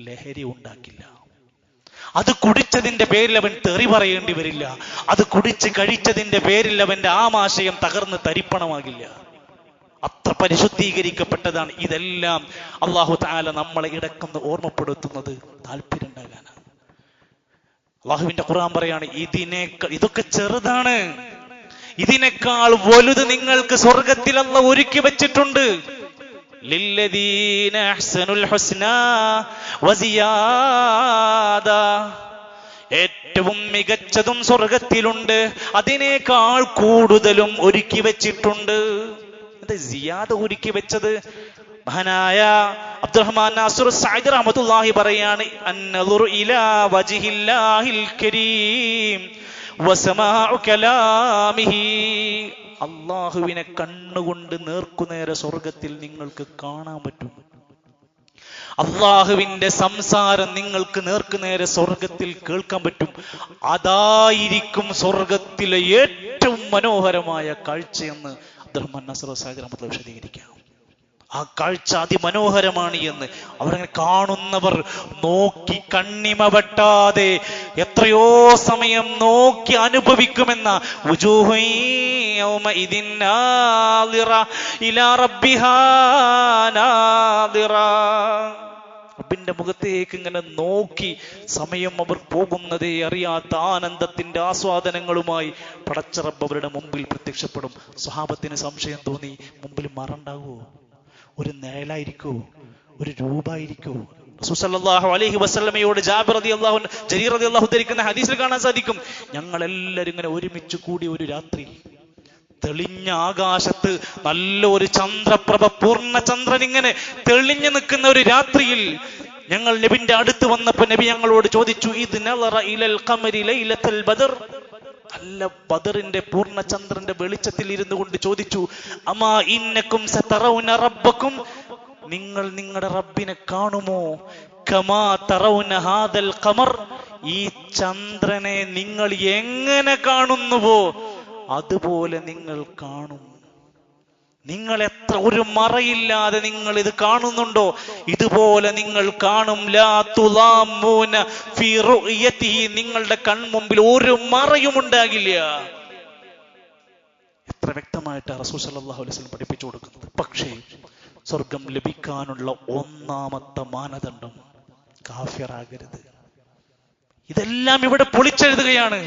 ലഹരി ഉണ്ടാക്കില്ല. അത് കുടിച്ചതിന്റെ പേരിൽ അവൻ തെറി പറയേണ്ടി വരില്ല. അത് കുടിച്ച് കഴിച്ചതിന്റെ പേരിൽ അവന്റെ ആമാശയം തകർന്ന് തരിപ്പണമാകില്ല. അത്ര പരിശുദ്ധീകരിക്കപ്പെട്ടതാണ്. ഇതെല്ലാം അല്ലാഹു തആല നമ്മളെ ഇടക്കൊന്ന് ഓർമ്മപ്പെടുത്തുന്നത് താല്പര്യം ഉണ്ടാകാനാണ്. അല്ലാഹുവിന്റെ ഖുർആൻ പറയാണ്, ഇതൊക്കെ ചെറുതാണ്, ഇതിനേക്കാൾ വലുത് നിങ്ങൾക്ക് സ്വർഗത്തിൽ അല്ലാഹു ഒരുക്കി വെച്ചിട്ടുണ്ട്. ലില്ലദീന അഹ്സനുൽ ഹുസ്നാ വസിയാദ, ഏറ്റവും മികച്ചതും സ്വർഗത്തിലുണ്ട്, അതിനേക്കാൾ കൂടുതലും ഒരുക്കി വെച്ചിട്ടുണ്ട്. എന്താ സിയാദ ഒരുക്കി വെച്ചത്? മഹാനായ അബ്ദുറഹ്മാൻ നാസിർ സഅദി റഹ്മത്തുള്ളാഹി പറയാണ്, അന്നദുറു ഇലാ വജ്ഹില്ലാഹിൽ കരീം വസമാഉ കലാമിഹി, അള്ളാഹുവിനെ കണ്ണുകൊണ്ട് നേർക്കുനേരെ സ്വർഗത്തിൽ നിങ്ങൾക്ക് കാണാൻ പറ്റും. അള്ളാഹുവിന്റെ സംസാരം നിങ്ങൾക്ക് നേർക്കുനേരെ സ്വർഗത്തിൽ കേൾക്കാൻ പറ്റും. അതായിരിക്കും സ്വർഗത്തിലെ ഏറ്റവും മനോഹരമായ കാഴ്ചയെന്ന് അബ്ദുറഹ്മാൻ നാസിർ സഅദി റഹ്മത്തുള്ളാഹി വിശദീകരിക്കാം. ആ കാഴ്ച അതിമനോഹരമാണ് എന്ന് അവരങ്ങനെ കാണുന്നവർ നോക്കി കണ്ണിമ വെട്ടാതെ എത്രയോ സമയം നോക്കി അനുഭവിക്കുമെന്ന റബ്ബിന്റെ മുഖത്തേക്ക് ഇങ്ങനെ നോക്കി സമയം അവർ പോകുന്നതേ അറിയാത്ത ആനന്ദത്തിന്റെ ആസ്വാദനങ്ങളുമായി പടച്ച റബ്ബ് അവരുടെ മുമ്പിൽ പ്രത്യക്ഷപ്പെടും. സ്വഹാബത്തിന് സംശയം തോന്നി, മുമ്പിൽ മറണ്ടാകുമോ? ഒരു നിഴലായിരിക്കോ? ഒരു രൂപായിരിക്കോ? റസൂൽ സല്ലല്ലാഹു അലൈഹി വസല്ലമയോട് ജാബിർ റളിയല്ലാഹു അൻഹു, ജരീർ റളിയല്ലാഹു ധരിക്കുന്ന ഹദീസിൽ കാണാൻ സാധിക്കും, ഞങ്ങളെല്ലാവരും ഇങ്ങനെ ഒരുമിച്ച് കൂടി ഒരു രാത്രി തെളിഞ്ഞ ആകാശത്ത് നല്ല ഒരു ചന്ദ്രപ്രഭ, പൂർണ്ണ ചന്ദ്രൻ ഇങ്ങനെ തെളിഞ്ഞു നിൽക്കുന്ന ഒരു രാത്രിയിൽ ഞങ്ങൾ നബിന്റെ അടുത്ത് വന്നപ്പോൾ നബി ഞങ്ങളോട് ചോദിച്ചു, ഇത് നളറ ഇലൽ ഖമരി ലൈലത്തുൽ ബദർ, അല്ല ബദറിന്റെ പൂർണ്ണചന്ദ്രന്റെ വെളിച്ചത്തിൽ ഇരുന്നു കൊണ്ട് ചോദിച്ചു, അമാ ഇന്നക്കും സതറൗന റബ്ബക്കും, നിങ്ങൾ നിങ്ങളുടെ റബ്ബിനെ കാണുമോ? കമാ തറൗന ഹാദൽ ഖമർ, ഈ ചന്ദ്രനെ നിങ്ങൾ എങ്ങനെ കാണുന്നുവോ അതുപോലെ നിങ്ങൾ കാണും. നിങ്ങൾ എത്ര ഒരു മറയില്ലാതെ നിങ്ങൾ ഇത് കാണുന്നുണ്ടോ, ഇതുപോലെ നിങ്ങൾ കാണും. ലാ തുളാമൂന ഫീ റുഅയതിഹി, നിങ്ങളുടെ കൺമുമ്പിൽ ഒരു മറയും ഉണ്ടാകില്ല. എത്ര വ്യക്തമായിട്ട് റസൂൽ സല്ലല്ലാഹു അലൈഹി വസല്ലം പഠിപ്പിച്ചു കൊടുക്കുന്നത്. പക്ഷേ സ്വർഗം ലഭിക്കാനുള്ള ഒന്നാമത്തെ മാനദണ്ഡം കാഫിറാകരുത്. ഇതെല്ലാം ഇവിടെ പൊളിച്ചെഴുതുകയാണ്.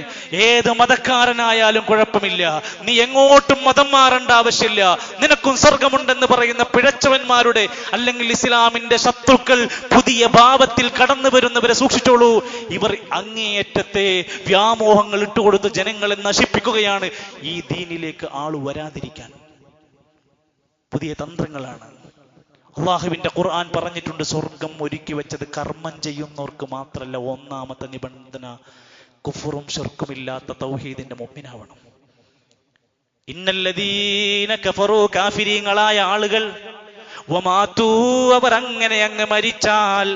ഏത് മതക്കാരനായാലും കുഴപ്പമില്ല, നീ എങ്ങോട്ടും മതം മാറേണ്ട ആവശ്യമില്ല, നിനക്കും സ്വർഗമുണ്ടെന്ന് പറയുന്ന പിഴച്ചവന്മാരുടെ അല്ലെങ്കിൽ ഇസ്ലാമിന്റെ ശത്രുക്കൾ പുതിയ ഭാവത്തിൽ കടന്നു വരുന്നവരെ സൂക്ഷിച്ചോളൂ. ഇവർ അങ്ങേയറ്റത്തെ വ്യാമോഹങ്ങൾ ഇട്ടുകൊടുത്ത് ജനങ്ങളെ നശിപ്പിക്കുകയാണ്. ഈ ദീനിലേക്ക് ആള് വരാതിരിക്കാൻ പുതിയ തന്ത്രങ്ങളാണ്. അള്ളാഹുവിന്റെ ഖുർആൻ പറഞ്ഞിട്ടുണ്ട്, സ്വർഗം ഒരുക്കി വെച്ചത് കർമ്മം ചെയ്യുന്നവർക്ക് മാത്രമല്ല. ഒന്നാമത്തെ നിബന്ധന കുഫറും ശിർക്കും ഇല്ലാത്ത തൗഹീദിന്റെ മുഅ്മിനാവണം. ഇന്നല്ലദീന കഫറു, കാഫിരീങ്ങളായ ആളുകൾ, വമാതു, അവർ അങ്ങനെ അങ്ങ് മരിച്ചാൽ,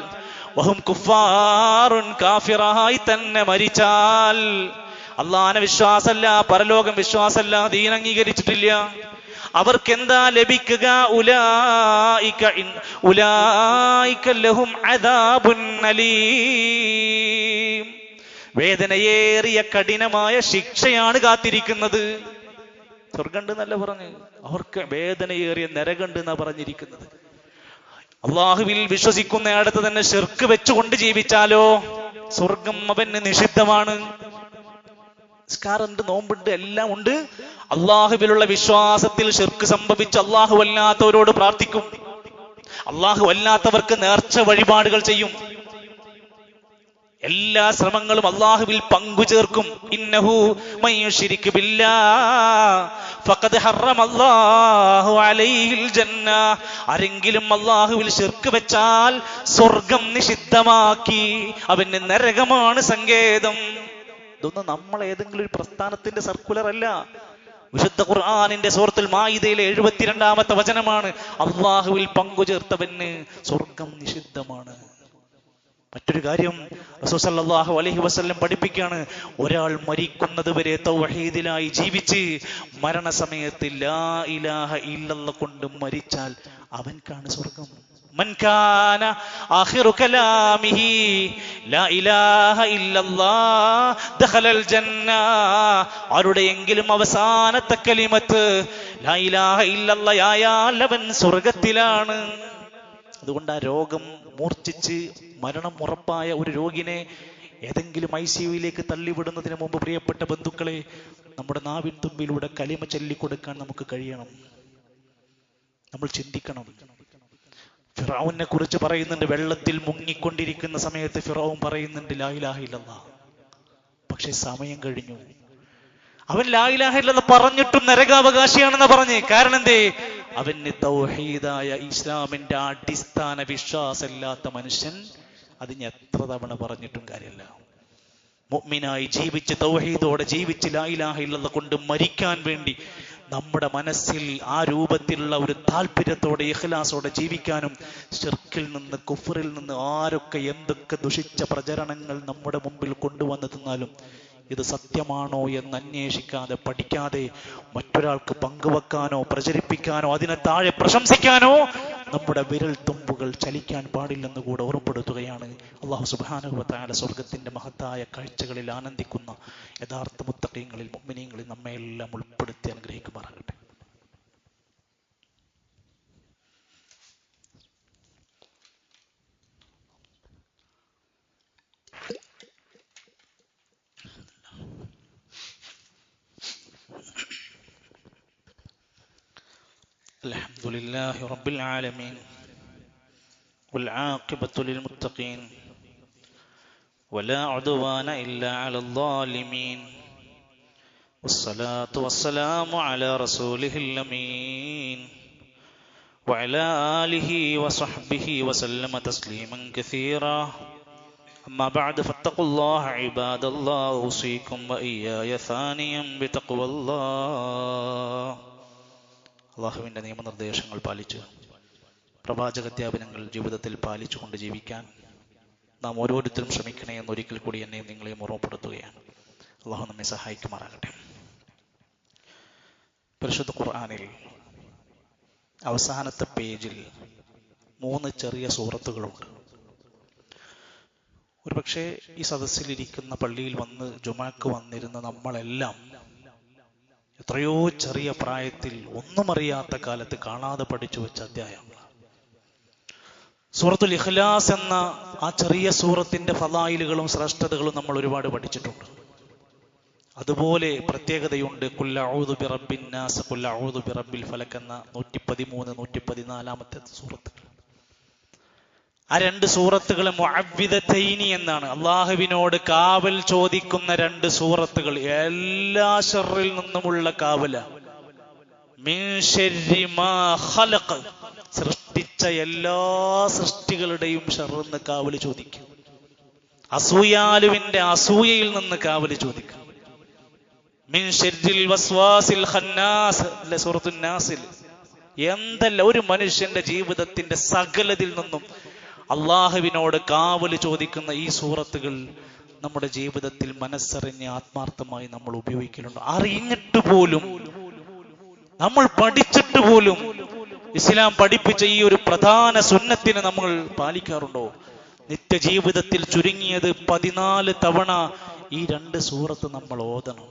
വഹും കുഫാറുൻ, കാഫിറായി തന്നെ മരിച്ചാൽ, അള്ളാഹുവിനെ വിശ്വാസമല്ല, പരലോകം വിശ്വാസമല്ല, ദീൻ അംഗീകരിച്ചിട്ടില്ല, അവർക്ക് എന്താ ലഭിക്കുക? ഉലൈക ലഹും അദാബുൻ അലീം, വേദനയേറിയ കഠിനമായ ശിക്ഷയാണ് കാത്തിരിക്കുന്നത്. സ്വർഗണ്ട് എന്നല്ല പറഞ്ഞ്, അവർക്ക് വേദനയേറിയ നരകണ്ട് എന്നാ പറഞ്ഞിരിക്കുന്നത്. അള്ളാഹുവിൽ വിശ്വസിക്കുന്ന അടുത്ത് തന്നെ ശിർക്ക് വെച്ചുകൊണ്ട് ജീവിച്ചാലോ സ്വർഗം അവന് നിഷിദ്ധമാണ്. നിസ്കാരമുണ്ട്, നോമ്പുണ്ട്, എല്ലാം ഉണ്ട്. അള്ളാഹുവിലുള്ള വിശ്വാസത്തിൽ ശിർക്ക് സംഭവിച്ച് അള്ളാഹു അല്ലാത്തവരോട് പ്രാർത്ഥിക്കും, അള്ളാഹു അല്ലാത്തവർക്ക് നേർച്ച വഴിപാടുകൾ ചെയ്യും, എല്ലാ ശ്രമങ്ങളും അള്ളാഹുവിൽ പങ്കുചേർക്കും. ഇന്നഹു മയ്യുശ്രിക് ബില്ലാഹ് ഫഖദ് ഹറമല്ലാഹു അലൈഹിൽ ജന്ന. ആരെങ്കിലും അള്ളാഹുവിൽ ശിർക്ക് വെച്ചാൽ സ്വർഗം നിഷിദ്ധമാക്കി, അവന് നരകമാണ് സങ്കേതം. ഇതൊന്നും നമ്മൾ ഏതെങ്കിലും ഒരു പ്രസ്ഥാനത്തിന്റെ സർക്കുലർ അല്ല. വിശുദ്ധ ഖുർആനിന്റെ സൂറത്തുൽ മാഇദയിലെ 72-ാമത്തെ വചനമാണ്. അള്ളാഹുവിൽ പങ്കുചേർത്തവന് സ്വർഗം നിഷിദ്ധമാണ്. മറ്റൊരു കാര്യം റസൂൽ സല്ലല്ലാഹു അലൈഹി വസല്ലം പഠിപ്പിക്കുകയാണ്, ഒരാൾ മരിക്കുന്നത് വരെ തൗഹീദിലായി ജീവിച്ച് മരണസമയത്ത് ലാ ഇലാഹ ഇല്ലല്ലാഹ് കൊണ്ട് മരിച്ചാൽ അവൻക്കാണ് സ്വർഗം. മൻ കാന ആഖിറു കലാമിഹി ലാ ഇലാഹ ഇല്ലല്ലാഹ് ദഖലൽ ജന്ന. ആരുടെയെങ്കിലും അവസാനത്തെ കലിമത്ത് ലാ ഇലാഹ ഇല്ലല്ലാഹ് ആയാൽ അവൻ സ്വർഗത്തിലാണ്. അതുകൊണ്ട് ആ രോഗം മൂർച്ഛിച്ച് മരണം ഉറപ്പായ ഒരു രോഗിനെ ഏതെങ്കിലും ICUവിലേക്ക് തള്ളിവിടുന്നതിന് മുമ്പ് പ്രിയപ്പെട്ട ബന്ധുക്കളെ, നമ്മുടെ നാവിൻ തുമ്പിലൂടെ കലിമ ചൊല്ലിക്കൊടുക്കാൻ നമുക്ക് കഴിയണം. നമ്മൾ ചിന്തിക്കണം. ഫിറഔനെ കുറിച്ച് പറയുന്നുണ്ട്, വെള്ളത്തിൽ മുങ്ങിക്കൊണ്ടിരിക്കുന്ന സമയത്ത് ഫിറഔൻ പറയുന്നുണ്ട് ലാ ഇലാഹ ഇല്ലല്ലാഹ്. പക്ഷെ സമയം കഴിഞ്ഞു. അവൻ ലാ ഇലാഹ ഇല്ലല്ലാഹ് പറഞ്ഞിട്ടും നരകാവകാശിയാണെന്ന് പറഞ്ഞ്. കാരണം എന്തേ? അവന് തൗഹീദായ ഇസ്ലാമിന്റെ അടിസ്ഥാന വിശ്വാസമില്ലാത്ത മനുഷ്യൻ അതിന് എത്ര തവണ പറഞ്ഞിട്ടും കാര്യമില്ല. മുഅ്മിനായി ജീവിച്ച് തൗഹീദോടെ ജീവിച്ച് ലാ ഇലാഹ ഇല്ലല്ലാഹ് കൊണ്ട് മരിക്കാൻ വേണ്ടി നമ്മുടെ മനസ്സിൽ ആ രൂപത്തിലുള്ള ഒരു താല്പര്യത്തോടെ ഇഖ്ലാസോടെ ജീവിക്കാനും, ശിർക്കിൽ നിന്ന് കുഫറിൽ നിന്ന് ആരൊക്കെ എന്തൊക്കെ ദുഷിച്ച പ്രചരണങ്ങൾ നമ്മുടെ മുമ്പിൽ കൊണ്ടുവന്നു തന്നാലും ഇത് സത്യമാണോ എന്ന് അന്വേഷിക്കാതെ പഠിക്കാതെ മറ്റൊരാൾക്ക് പങ്കുവെക്കാനോ പ്രചരിപ്പിക്കാനോ അതിനെ താഴെ പ്രശംസിക്കാനോ നമ്മുടെ വിരൽ തുമ്പുകൾ ചലിക്കാൻ പാടില്ലെന്ന് കൂടെ ഓർമ്മപ്പെടുത്തുകയാണ്. അല്ലാഹു സുബ്ഹാനഹു വ തആല സ്വർഗത്തിന്റെ മഹത്തായ കാഴ്ചകളിൽ ആനന്ദിക്കുന്ന യഥാർത്ഥ മുത്തഖീങ്ങളിൽ മുഅ്മിനീങ്ങളിൽ നമ്മെ എല്ലാം ഉൾപ്പെടുത്തി അനുഗ്രഹിക്കുമാറാകട്ടെ. അൽഹംദുലില്ലാഹി റബ്ബിൽ ആലമീൻ വൽ ആഖിബത്തു ലിൽ മുത്തഖീൻ വലാ ഉദ്വാന ഇല്ലാ അലൽ ളാലിമീൻ വസ്സലാത്തു വസ്സലാമു അലാ റസൂലിഹിൽ അമീൻ വഅലാ ആലിഹി വസഹ്ബിഹി വസല്ലമ തസ്ലീമൻ കസീറാ. അമ്മാ ബഅദ് ഫത്തഖുല്ലാഹ ഇബാദല്ലാഹ് ഉസീകും വഇയ്യായ സാനിയം ബിതഖ്വല്ലാഹ്. അള്ളാഹുവിൻ്റെ നിയമനിർദ്ദേശങ്ങൾ പാലിച്ച് പ്രവാചകത്യാപനങ്ങൾ ജീവിതത്തിൽ പാലിച്ചുകൊണ്ട് ജീവിക്കാൻ നാം ഓരോരുത്തരും ശ്രമിക്കണേ എന്നൊരിക്കൽ കൂടി എന്നെയും നിങ്ങളെയും ഓർമ്മപ്പെടുത്തുകയാണ്. അള്ളാഹു നമ്മെ സഹായിക്കുമാറാകട്ടെ. പരിശുദ്ധ ഖുർആനിൽ അവസാനത്തെ പേജിൽ 3 ചെറിയ സൂറത്തുകളുണ്ട്. ഒരുപക്ഷെ ഈ സദസ്സിലിരിക്കുന്ന പള്ളിയിൽ വന്ന് ജുമാക്ക് വന്നിരുന്ന നമ്മളെല്ലാം എത്രയോ ചെറിയ പ്രായത്തിൽ ഒന്നും അറിയാത്ത കാലത്ത് കാണാതെ പഠിച്ചു വെച്ച അധ്യായങ്ങൾ. സൂറത്തുൽ ഇഖ്ലാസ് എന്ന ആ ചെറിയ സൂറത്തിന്റെ ഫളായിലുകളും ശ്രേഷ്ഠതകളും നമ്മൾ ഒരുപാട് പഠിച്ചിട്ടുണ്ട്. അതുപോലെ പ്രത്യേകതയുണ്ട് ഖുൽ അഊദു ബിറബ്ബിൻ നാസ്, ഖുൽ അഊദു ബിറബ്ബിൽ ഫലക് എന്ന 113, 114 സൂറത്തുകൾ. ആ 2 സൂറത്തുകളെ മുഅവ്വിദതൈനി എന്നാണ്, അള്ളാഹുവിനോട് കാവൽ ചോദിക്കുന്ന 2 സൂറത്തുകൾ. എല്ലാ ശർറിൽ നിന്നുമുള്ള കാവല. മിൻ ശർരി മാ ഖലഖ്, സൃഷ്ടിച്ച എല്ലാ സൃഷ്ടികളുടെയും ശർറിന്ന് കാവൽ ചോദിക്കും. അസൂയാലുവിന്റെ അസൂയയിൽ നിന്ന് കാവൽ ചോദിക്കും. മിൻ ശർരിൽ വസ്വാസിൽ ഖന്നാസ്, സൂറത്തുൻ നാസിൽ. എന്തല്ല ഒരു മനുഷ്യന്റെ ജീവിതത്തിന്റെ സകലതിൽ നിന്നും അള്ളാഹുവിനോട് കാവൽ ചോദിക്കുന്ന ഈ സൂറത്തുകൾ നമ്മുടെ ജീവിതത്തിൽ മനസ്സറിഞ്ഞ് ആത്മാർത്ഥമായി നമ്മൾ ഉപയോഗിക്കലുണ്ട്. അറിഞ്ഞിട്ട് പോലും, നമ്മൾ പഠിച്ചിട്ട് പോലും ഇസ്ലാം പഠിപ്പിച്ച ഈ ഒരു പ്രധാന സുന്നത്തിനെ നമ്മൾ പാലിക്കാറുണ്ടോ? നിത്യജീവിതത്തിൽ ചുരുങ്ങിയത് 14 തവണ ഈ 2 സൂറത്ത് നമ്മൾ ഓതണം.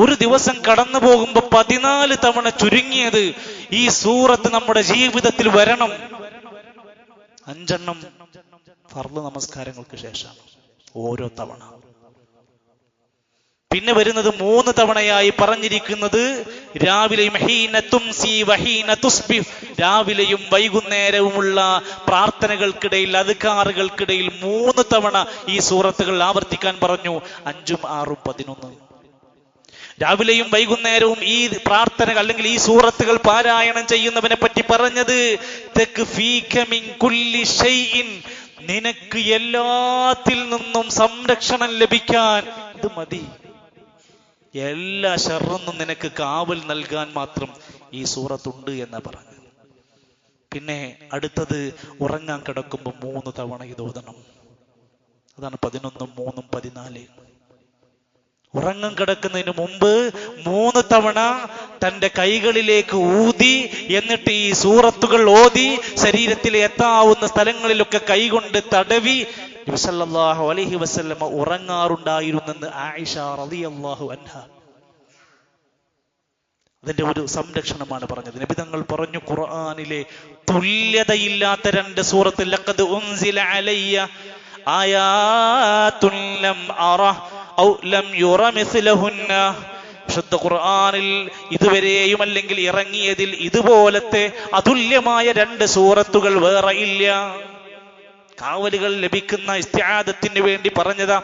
ഒരു ദിവസം കടന്നു പോകുമ്പോ 14 തവണ ചുരുങ്ങിയത് ഈ സൂറത്ത് നമ്മുടെ ജീവിതത്തിൽ വരണം. 5 എണ്ണം ഫർള് നമസ്കാരങ്ങൾക്ക് ശേഷം ഓരോ തവണ. പിന്നെ വരുന്നത് 3 തവണയായി പറഞ്ഞിരിക്കുന്നത് രാവിലെയും രാവിലെയും വൈകുന്നേരവുമുള്ള പ്രാർത്ഥനകൾക്കിടയിൽ, അദ്കാറുകൾക്കിടയിൽ 3 തവണ ഈ സൂറത്തുകൾ ആവർത്തിക്കാൻ പറഞ്ഞു. 5, 6, 11. രാവിലെയും വൈകുന്നേരവും ഈ പ്രാർത്ഥനകൾ അല്ലെങ്കിൽ ഈ സൂറത്തുകൾ പാരായണം ചെയ്യുന്നവനെ പറ്റി പറഞ്ഞത് നിനക്ക് എല്ലാത്തിൽ നിന്നും സംരക്ഷണം ലഭിക്കാൻ ഇത് മതി. എല്ലാ ശർറിനും നിനക്ക് കാവൽ നൽകാൻ മാത്രം ഈ സൂറത്തുണ്ട് എന്ന് പറഞ്ഞു. പിന്നെ അടുത്തത് ഉറങ്ങാൻ കിടക്കുമ്പോൾ 3 തവണ ഇത് ഓതണം. അതാണ് 11, 3, 14. ഉറങ്ങാൻ കിടക്കുന്നതിന് മുമ്പ് 3 തവണ തന്റെ കൈകളിലേക്ക് ഊതി, എന്നിട്ട് ഈ സൂറത്തുകൾ ഓതി ശരീരത്തിൽ എത്താവുന്ന സ്ഥലങ്ങളിലൊക്കെ കൈകൊണ്ട് തടവി നബി സല്ലല്ലാഹു അലൈഹി വസല്ലമ ഉറങ്ങാറുണ്ടായിരുന്നെന്ന് ആയിഷ റളിയല്ലാഹു അൻഹ. അതിന്റെ ഒരു സംരക്ഷണമാണ് പറഞ്ഞത്. നബി തങ്ങൾ പറഞ്ഞു, ഖുർആനിലെ തുല്യതയില്ലാത്ത 2 സൂറത്ത് ലഖദ് ഉൻസില അലയ്യ ആയാതുൻ ലം അറ ഔ ലം യുറ മിസ്ലഹുന്ന. ശുദ്ധ ഖുർആനിൽ ഇതുവരെയും അല്ലെങ്കിൽ ഇറങ്ങിയതിൽ ഇതുപോലത്തെ അതുല്യമായ 2 സൂറത്തുകൾ വേറെ ഇല്ല. കാവലുകൾ ലഭിക്കുന്ന ഇസ്തിആദത്തിന് വേണ്ടി പറഞ്ഞതാ.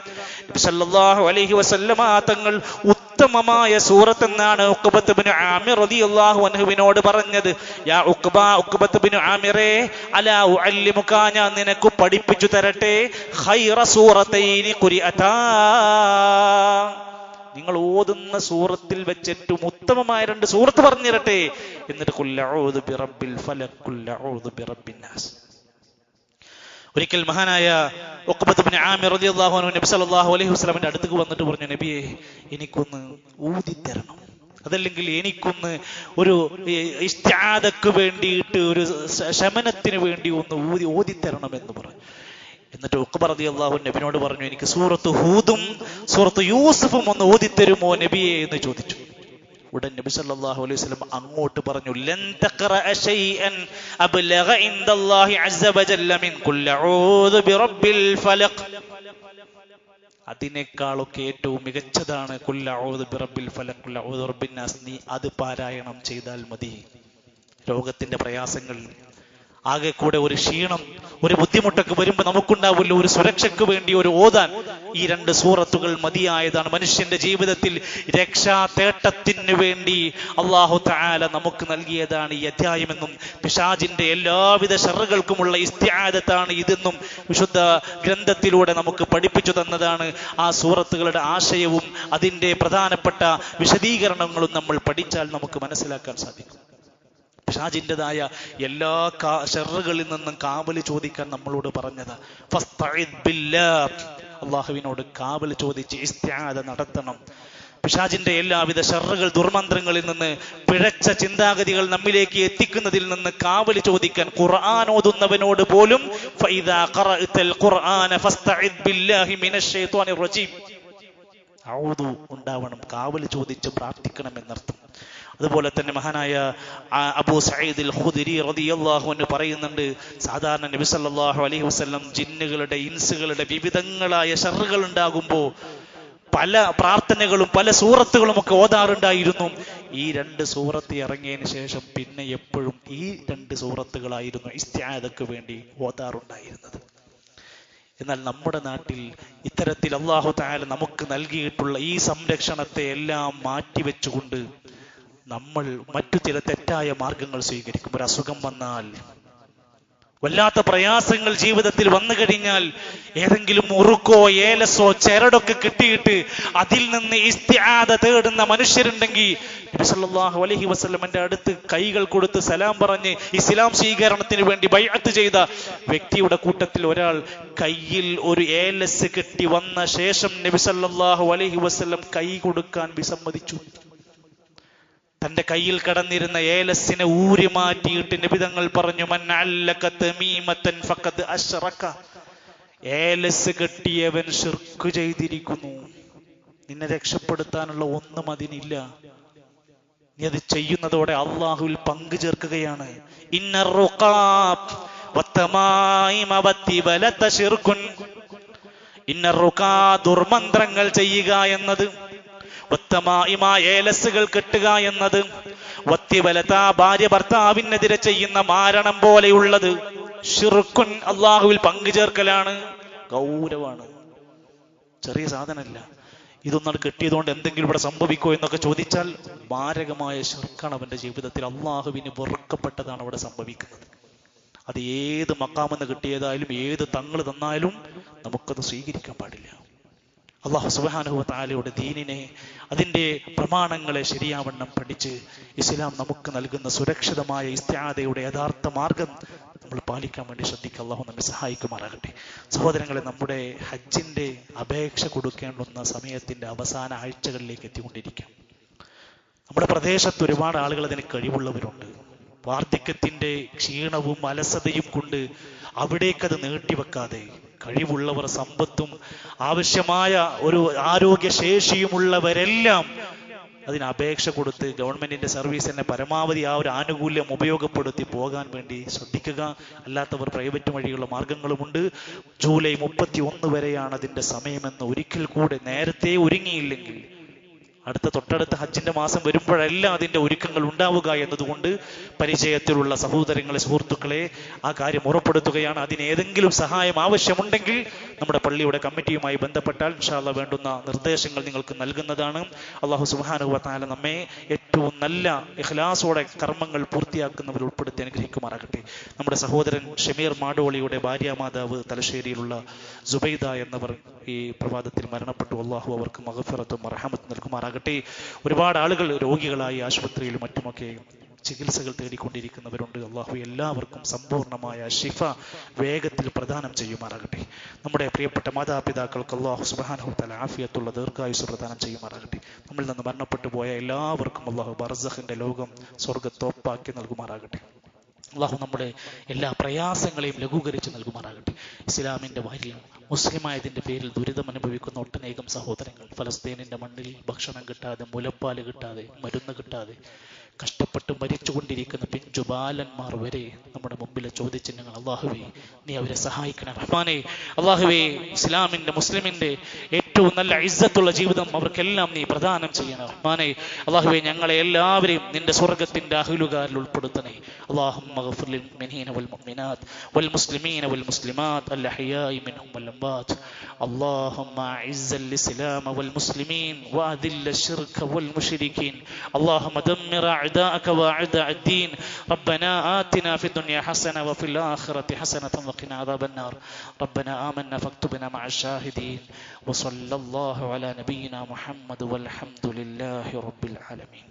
നബി സല്ലല്ലാഹു അലൈഹി വസല്ലമ തങ്ങൾ ഉത്തമമായ സൂറത്ത് എന്നാണ് ഉഖബത്ത് ഇബ്നു ആമിർ റളിയല്ലാഹു അൻഹുവിനോട് പറഞ്ഞത്. യാ ഉഖബത്ത് ഇബ്നു ആമിറേ, അലാ ഉഅല്ലിമുക, ഞാൻ നിനക്ക് പഠിപ്പിച്ചു തരട്ടെ, ഖൈറ സൂറത്തൈനി ഖുരിഅതാ, നിങ്ങൾ ഓതുന്ന സൂറത്തിൽ വെച്ച് ഏറ്റവും ഉത്തമമായ 2 സൂറത്ത് പറഞ്ഞു തരട്ടെ. എന്നിട്ട് ഖുൽ അഊദു ബിറബ്ബിൽ ഫലഖ്, ഖുൽ അഊദു ബിറബ്ബിൻ നാസ്. ഒരിക്കൽ മഹാനായ ഉഖബത്ത് ഇബ്നു ആമിർ റളിയല്ലാഹു അൻഹു നബി സല്ലല്ലാഹു അലൈഹി വസല്ലമയുടെ അടുത്തേക്ക് വന്നിട്ട് പറഞ്ഞു, നബിയെ, എനിക്കൊന്ന് ഊതിത്തരണം, അതല്ലെങ്കിൽ എനിക്കൊന്ന് ഒരു ഇസ്തിആദക്ക് വേണ്ടിയിട്ട്, ഒരു ശമനത്തിന് വേണ്ടി ഒന്ന് ഓതിത്തരണം എന്ന് പറഞ്ഞു. എന്നിട്ട് ഉഖബ റളിയല്ലാഹു അൻഹു നബിയോട് പറഞ്ഞു, എനിക്ക് സൂറത്ത് ഹൂദും സൂറത്ത് യൂസുഫും ഒന്ന് ഓതിത്തരുമോ നബിയെ എന്ന് ചോദിച്ചു. ഉടൻ നബി സല്ലല്ലാഹു അലൈഹി വസല്ലം അങ്ങോട്ട് പറഞ്ഞു, ലൻ തഖറഅ ശൈഅൻ അബ്ലഗ ഇൻദല്ലാഹി അസ്സ വജല്ല മിൻ ഖുൽ അഊദു ബിറബ്ബിൽ ഫലഖ്. അതിനേക്കാളൊക്കെ ഏറ്റവും മികച്ചതാണ് ഖുൽ അഊദു ബിറബ്ബിൽ ഫലഖ്, ഖുൽ അഊദു ബിറബ്ബിൻ നാസ്. നീ അത് പാരായണം ചെയ്താൽ മതി. രോഗത്തിന്റെ പ്രയാസങ്ങൾ, ആകെ കൂടെ ഒരു ക്ഷീണം, ഒരു ബുദ്ധിമുട്ടൊക്കെ വരുമ്പോൾ നമുക്കുണ്ടാവില്ല, ഒരു സുരക്ഷയ്ക്ക് വേണ്ടി ഒരു ഓതാൻ ഈ 2 സൂറത്തുകൾ മതിയായതാണ്. മനുഷ്യന്റെ ജീവിതത്തിൽ രക്ഷാതേട്ടത്തിന് വേണ്ടി അല്ലാഹു തആല നമുക്ക് നൽകിയതാണ് ഈ അധ്യായമെന്നും പിശാചിന്റെ എല്ലാവിധ ശർറുകൾക്കുമുള്ള ഇസ്തിആദത്താണ് ഇതെന്നും വിശുദ്ധ ഗ്രന്ഥത്തിലൂടെ നമുക്ക് പഠിപ്പിച്ചു തന്നതാണ്. ആ സൂറത്തുകളുടെ ആശയവും അതിന്റെ പ്രധാനപ്പെട്ട വിശദീകരണങ്ങളും നമ്മൾ പഠിച്ചാൽ നമുക്ക് മനസ്സിലാക്കാൻ സാധിക്കും. പിശാചിൻ്റെതായ എല്ലാ ശർറുകളിൽ നിന്നും കാവല് ചോദിക്കാൻ നമ്മളോട് പറഞ്ഞത്. ഫസ്തഇദ് ബില്ലാഹ്, അല്ലാഹുവിനോട് കാവല് ചോദിച്ച് ഇസ്തിആദ നടത്തണം. പിശാചിന്റെ എല്ലാവിധ ശർറുകൾ, ദുർമന്ത്രങ്ങളിൽ നിന്ന്, പിഴച്ച ചിന്താഗതികൾ നമ്മിലേക്ക് എത്തിക്കുന്നതിൽ നിന്ന് കാവല് ചോദിക്കാൻ ഖുർആൻ ഓതുന്നവനോട് പോലും ഫഇദാ ഖറഅതൽ ഖുർആന ഫസ്തഇദ് ബില്ലാഹി മിനശ് ശൈത്വാനിർ റജീം, ഔദു ഉണ്ടാവണം, കാവല് ചോദിച്ച് പ്രാർത്ഥിക്കണം എന്നർത്ഥം. അതുപോലെ തന്നെ മഹാനായ അബൂ സഈദ് അൽ ഖുദരി റളിയല്ലാഹു അൻഹു പറയുന്നുണ്ട്, സാധാരണ നബി സല്ലല്ലാഹു അലൈഹി വസല്ലം ജിന്നുകളുടെ, ഇൻസുകളുടെ വിവിധങ്ങളായ ശർറുകൾ ഉണ്ടാകുമ്പോൾ പല പ്രാർത്ഥനകളും പല സൂറത്തുകളും ഒക്കെ ഓതാറുണ്ടായിരുന്നു. ഈ 2 സൂറത്ത് ഇറങ്ങിയതിന് ശേഷം പിന്നെ എപ്പോഴും ഈ 2 സൂറത്തുകളായിരുന്നു ഇസ്തിആദക്ക് വേണ്ടി ഓതാറുണ്ടായിരുന്നത്. എന്നാൽ നമ്മുടെ നാട്ടിൽ ഇത്തരത്തിൽ അല്ലാഹു തആല നമുക്ക് നൽകിയിട്ടുള്ള ഈ സംരക്ഷണത്തെ എല്ലാം മാറ്റിവെച്ചുകൊണ്ട് നമ്മൾ മറ്റു ചില തെറ്റായ മാർഗങ്ങൾ സ്വീകരിക്കും. ഒരു അസുഖം വന്നാൽ, വല്ലാത്ത പ്രയാസങ്ങൾ ജീവിതത്തിൽ വന്നു കഴിഞ്ഞാൽ, ഏതെങ്കിലും മുറുക്കോ ഏലസോ ചരടൊക്കെ കിട്ടിയിട്ട് അതിൽ നിന്ന് ഇസ്തിആദ തേടുന്ന മനുഷ്യരുണ്ടെങ്കിൽ നബി സല്ലല്ലാഹു അലൈഹി വസല്ലമയുടെ അടുത്ത് കൈകൾ കൊടുത്ത് സലാം പറഞ്ഞ് ഇസ്ലാം സ്വീകരണത്തിന് വേണ്ടി ബൈഅത്ത് ചെയ്ത വ്യക്തിയുടെ കൂട്ടത്തിൽ ഒരാൾ കയ്യിൽ ഒരു ഏലസ് കെട്ടി വന്ന ശേഷം നബി സല്ലല്ലാഹു അലൈഹി വസല്ലം കൈ കൊടുക്കാൻ വിസമ്മതിച്ചു. തന്റെ കയ്യിൽ കടന്നിരുന്ന ഏലസിനെ ഊരി മാറ്റിയിട്ട് നബി തങ്ങൾ പറഞ്ഞു, മൻ അല്ലക തമീമതൻ ഫഖദ് അശ്റക, ഏലസ് കെട്ടിയവൻ ശിർക്ക് ചെയ്തിരിക്കുന്നു. നിന്നെ രക്ഷപ്പെടുത്താനുള്ള ഒന്നും അതിനില്ല. നീ അത് ചെയ്യുന്നതോടെ അള്ളാഹുവിൽ പങ്കു ചേർക്കുകയാണ്. ദുർമന്ത്രങ്ങൾ ചെയ്യുക എന്നത്, ഏലസുകൾ കെട്ടുക എന്നത്, ഭാര്യ ഭർത്താവിനെതിരെ ചെയ്യുന്ന മാരണം പോലെയുള്ളത് ശിർക്കുൻ, അള്ളാഹുവിൽ പങ്കു ചേർക്കലാണ്. ഗൗരവാണ്, ചെറിയ സാധനമല്ല. ഇതൊന്നും കെട്ടിയതുകൊണ്ട് എന്തെങ്കിലും ഇവിടെ സംഭവിക്കോ എന്നൊക്കെ ചോദിച്ചാൽ മാരകമായ ശിർക്കാണ് അവന്റെ ജീവിതത്തിൽ. അള്ളാഹുവിന് വെറുക്കപ്പെട്ടതാണ് അവിടെ സംഭവിക്കുന്നത്. അത് ഏത് മക്കാമെന്ന് കിട്ടിയതായാലും ഏത് തങ്ങൾ തന്നാലും നമുക്കത് സ്വീകരിക്കാൻ പാടില്ല. അള്ളാഹു സുബ്ഹാനഹു വ തആലയുടെ ദീനിനെ, അതിൻ്റെ പ്രമാണങ്ങളെ ശരിയാവണ്ണം പഠിച്ച് ഇസ്ലാം നമുക്ക് നൽകുന്ന സുരക്ഷിതമായ ഇസ്തിആദയുടെ യഥാർത്ഥ മാർഗം നമ്മൾ പാലിക്കാൻ വേണ്ടി ശ്രദ്ധിക്കുക. അള്ളാഹു നമ്മെ സഹായിക്കുമാറാകട്ടെ. സഹോദരങ്ങളെ, നമ്മുടെ ഹജ്ജിന്റെ അപേക്ഷ കൊടുക്കേണ്ടുന്ന സമയത്തിന്റെ അവസാന ആഴ്ചകളിലേക്ക് എത്തിക്കൊണ്ടിരിക്കാം. നമ്മുടെ പ്രദേശത്ത് ഒരുപാട് ആളുകൾ അതിന് കഴിവുള്ളവരുണ്ട്. വാർദ്ധക്യത്തിന്റെ ക്ഷീണവും അലസതയും കൊണ്ട് അവിടേക്കത് നീട്ടിവെക്കാതെ കഴിവുള്ളവർ, സമ്പത്തും ആവശ്യമായ ഒരു ആരോഗ്യശേഷിയുമുള്ളവരെല്ലാം അതിന് അപേക്ഷ കൊടുത്ത് ഗവൺമെന്റിന്റെ സർവീസ് തന്നെ പരമാവധി ആ ഒരു ആനുകൂല്യം ഉപയോഗപ്പെടുത്തി പോകാൻ വേണ്ടി ശ്രദ്ധിക്കുക. അല്ലാത്തവർ പ്രൈവറ്റ് വഴിയുള്ള മാർഗങ്ങളുമുണ്ട്. ജൂലൈ 31 വരെയാണ് അതിന്റെ സമയമെന്ന് ഒരിക്കൽ കൂടെ നേരത്തെ ഒരുങ്ങിയില്ലെങ്കിൽ തൊട്ടടുത്ത ഹജ്ജിന്റെ മാസം വരുമ്പോഴെല്ലാം അതിന്റെ ഒരുക്കങ്ങൾ ഉണ്ടാവുക എന്നതുകൊണ്ട് പരിചയത്തിലുള്ള സഹോദരങ്ങളെ, സുഹൃത്തുക്കളെ, ആ കാര്യം ഉറപ്പെടുത്തുകയാണ്. അതിനേതെങ്കിലും സഹായം ആവശ്യമുണ്ടെങ്കിൽ നമ്മുടെ പള്ളിയുടെ കമ്മിറ്റിയുമായി ബന്ധപ്പെട്ടാൽ ഇൻഷാ അല്ലാഹ് വേണ്ടുന്ന നിർദ്ദേശങ്ങൾ നിങ്ങൾക്ക് നൽകുന്നതാണ്. അല്ലാഹു സുബ്ഹാനഹു വ തആല നമ്മെ ഏറ്റവും നല്ല ഇഖ്ലാസോടെ കർമ്മങ്ങൾ പൂർത്തിയാക്കുന്നവർ ഉൾപ്പെടുത്തി അനുഗ്രഹിക്കുമാറാകട്ടെ. നമ്മുടെ സഹോദരൻ ഷമീർ മാടോളിയുടെ ഭാര്യാമാതാവ് തലശ്ശേരിയിലുള്ള സുബൈദ എന്നവർ ഈ പ്രഭാതത്തിൽ മരണപ്പെട്ടു. അല്ലാഹു അവർക്ക് മഗ്ഫിറത്തും റഹ്മത്തും നൽകുമാറാകട്ടെ. ഒരുപാട് ആളുകൾ രോഗികളായി ആശുപത്രിയിലും മറ്റുമൊക്കെ ചികിത്സകൾ തേടിക്കൊണ്ടിരിക്കുന്നവരുണ്ട്. അള്ളാഹു എല്ലാവർക്കും സമ്പൂർണമായ ശിഫ വേഗത്തിൽ പ്രദാനം ചെയ്യുമാറാകട്ടെ. നമ്മുടെ പ്രിയപ്പെട്ട മാതാപിതാക്കൾക്ക് അള്ളാഹു സുബ്ഹാനഹു വ തആല ആഫിയത്തുള്ള ദീർഘായുസ്സ് പ്രദാനം ചെയ്യുമാറാകട്ടെ. നമ്മിൽ നിന്ന് മരണപ്പെട്ടു പോയ എല്ലാവർക്കും അള്ളാഹു ബർസഖിന്റെ ലോകം സ്വർഗ്ഗത്തോപ്പാക്കി നൽകുമാറാകട്ടെ. അള്ളാഹു നമ്മുടെ എല്ലാ പ്രയാസങ്ങളെയും ലഘൂകരിച്ച് നൽകുമാറാകട്ടെ. ഇസ്ലാമിന്റെ വാര്യം മുസ്ലിമായതിന്റെ പേരിൽ ദുരിതം അനുഭവിക്കുന്ന ഒട്ടനേകം സഹോദരങ്ങൾ ഫലസ്തീനിന്റെ മണ്ണിൽ ഭക്ഷണം കിട്ടാതെ, മുലപ്പാല് കിട്ടാതെ, മരുന്ന് കിട്ടാതെ കഷ്ടപ്പെട്ട് മരിച്ചുകൊണ്ടിരിക്കുന്ന പിഞ്ചുബാലന്മാർ വരെ നമ്മുടെ മുമ്പിലെ ചോദ്യചിഹ്നങ്ങൾ. അള്ളാഹുവേ, നീ അവരെ സഹായിക്കണം റഹ്മാനെ. അള്ളാഹുവേ, ഇസ്ലാമിന്റെ മുസ്ലിമിന്റെ ഏറ്റവും നല്ല ഇസ്സത്തുള്ള ജീവിതം അവർക്കെല്ലാം നീ പ്രദാനം ചെയ്യണം റഹ്മാനെ. അള്ളാഹുവേ, ഞങ്ങളെ എല്ലാവരെയും നിന്റെ സ്വർഗത്തിന്റെ അഹ്ലുകാരിൽ ഉൾപ്പെടുത്തണേ. അല്ലാഹുമ്മ ഗ്ഫിർ ലിൽ മുഅ്മിനീന വൽ മുഅ്മിനാത്ത് വൽ മുസ്ലിമീന വൽ മുസ്ലിമാത്ത് അൽ അഹ്യാഇ മിൻഹും വൽ അംവാത്ത്. اللهم أعز الإسلام والمسلمين وأذل الشرك والمشركين. اللهم دمر أعداءك وأعداء الدين. ربنا آتنا في الدنيا حسنة وفي الآخرة حسنة وقنا عذاب النار. ربنا آمنا فاكتبنا مع الشاهدين. وصلى الله على نبينا محمد والحمد لله رب العالمين.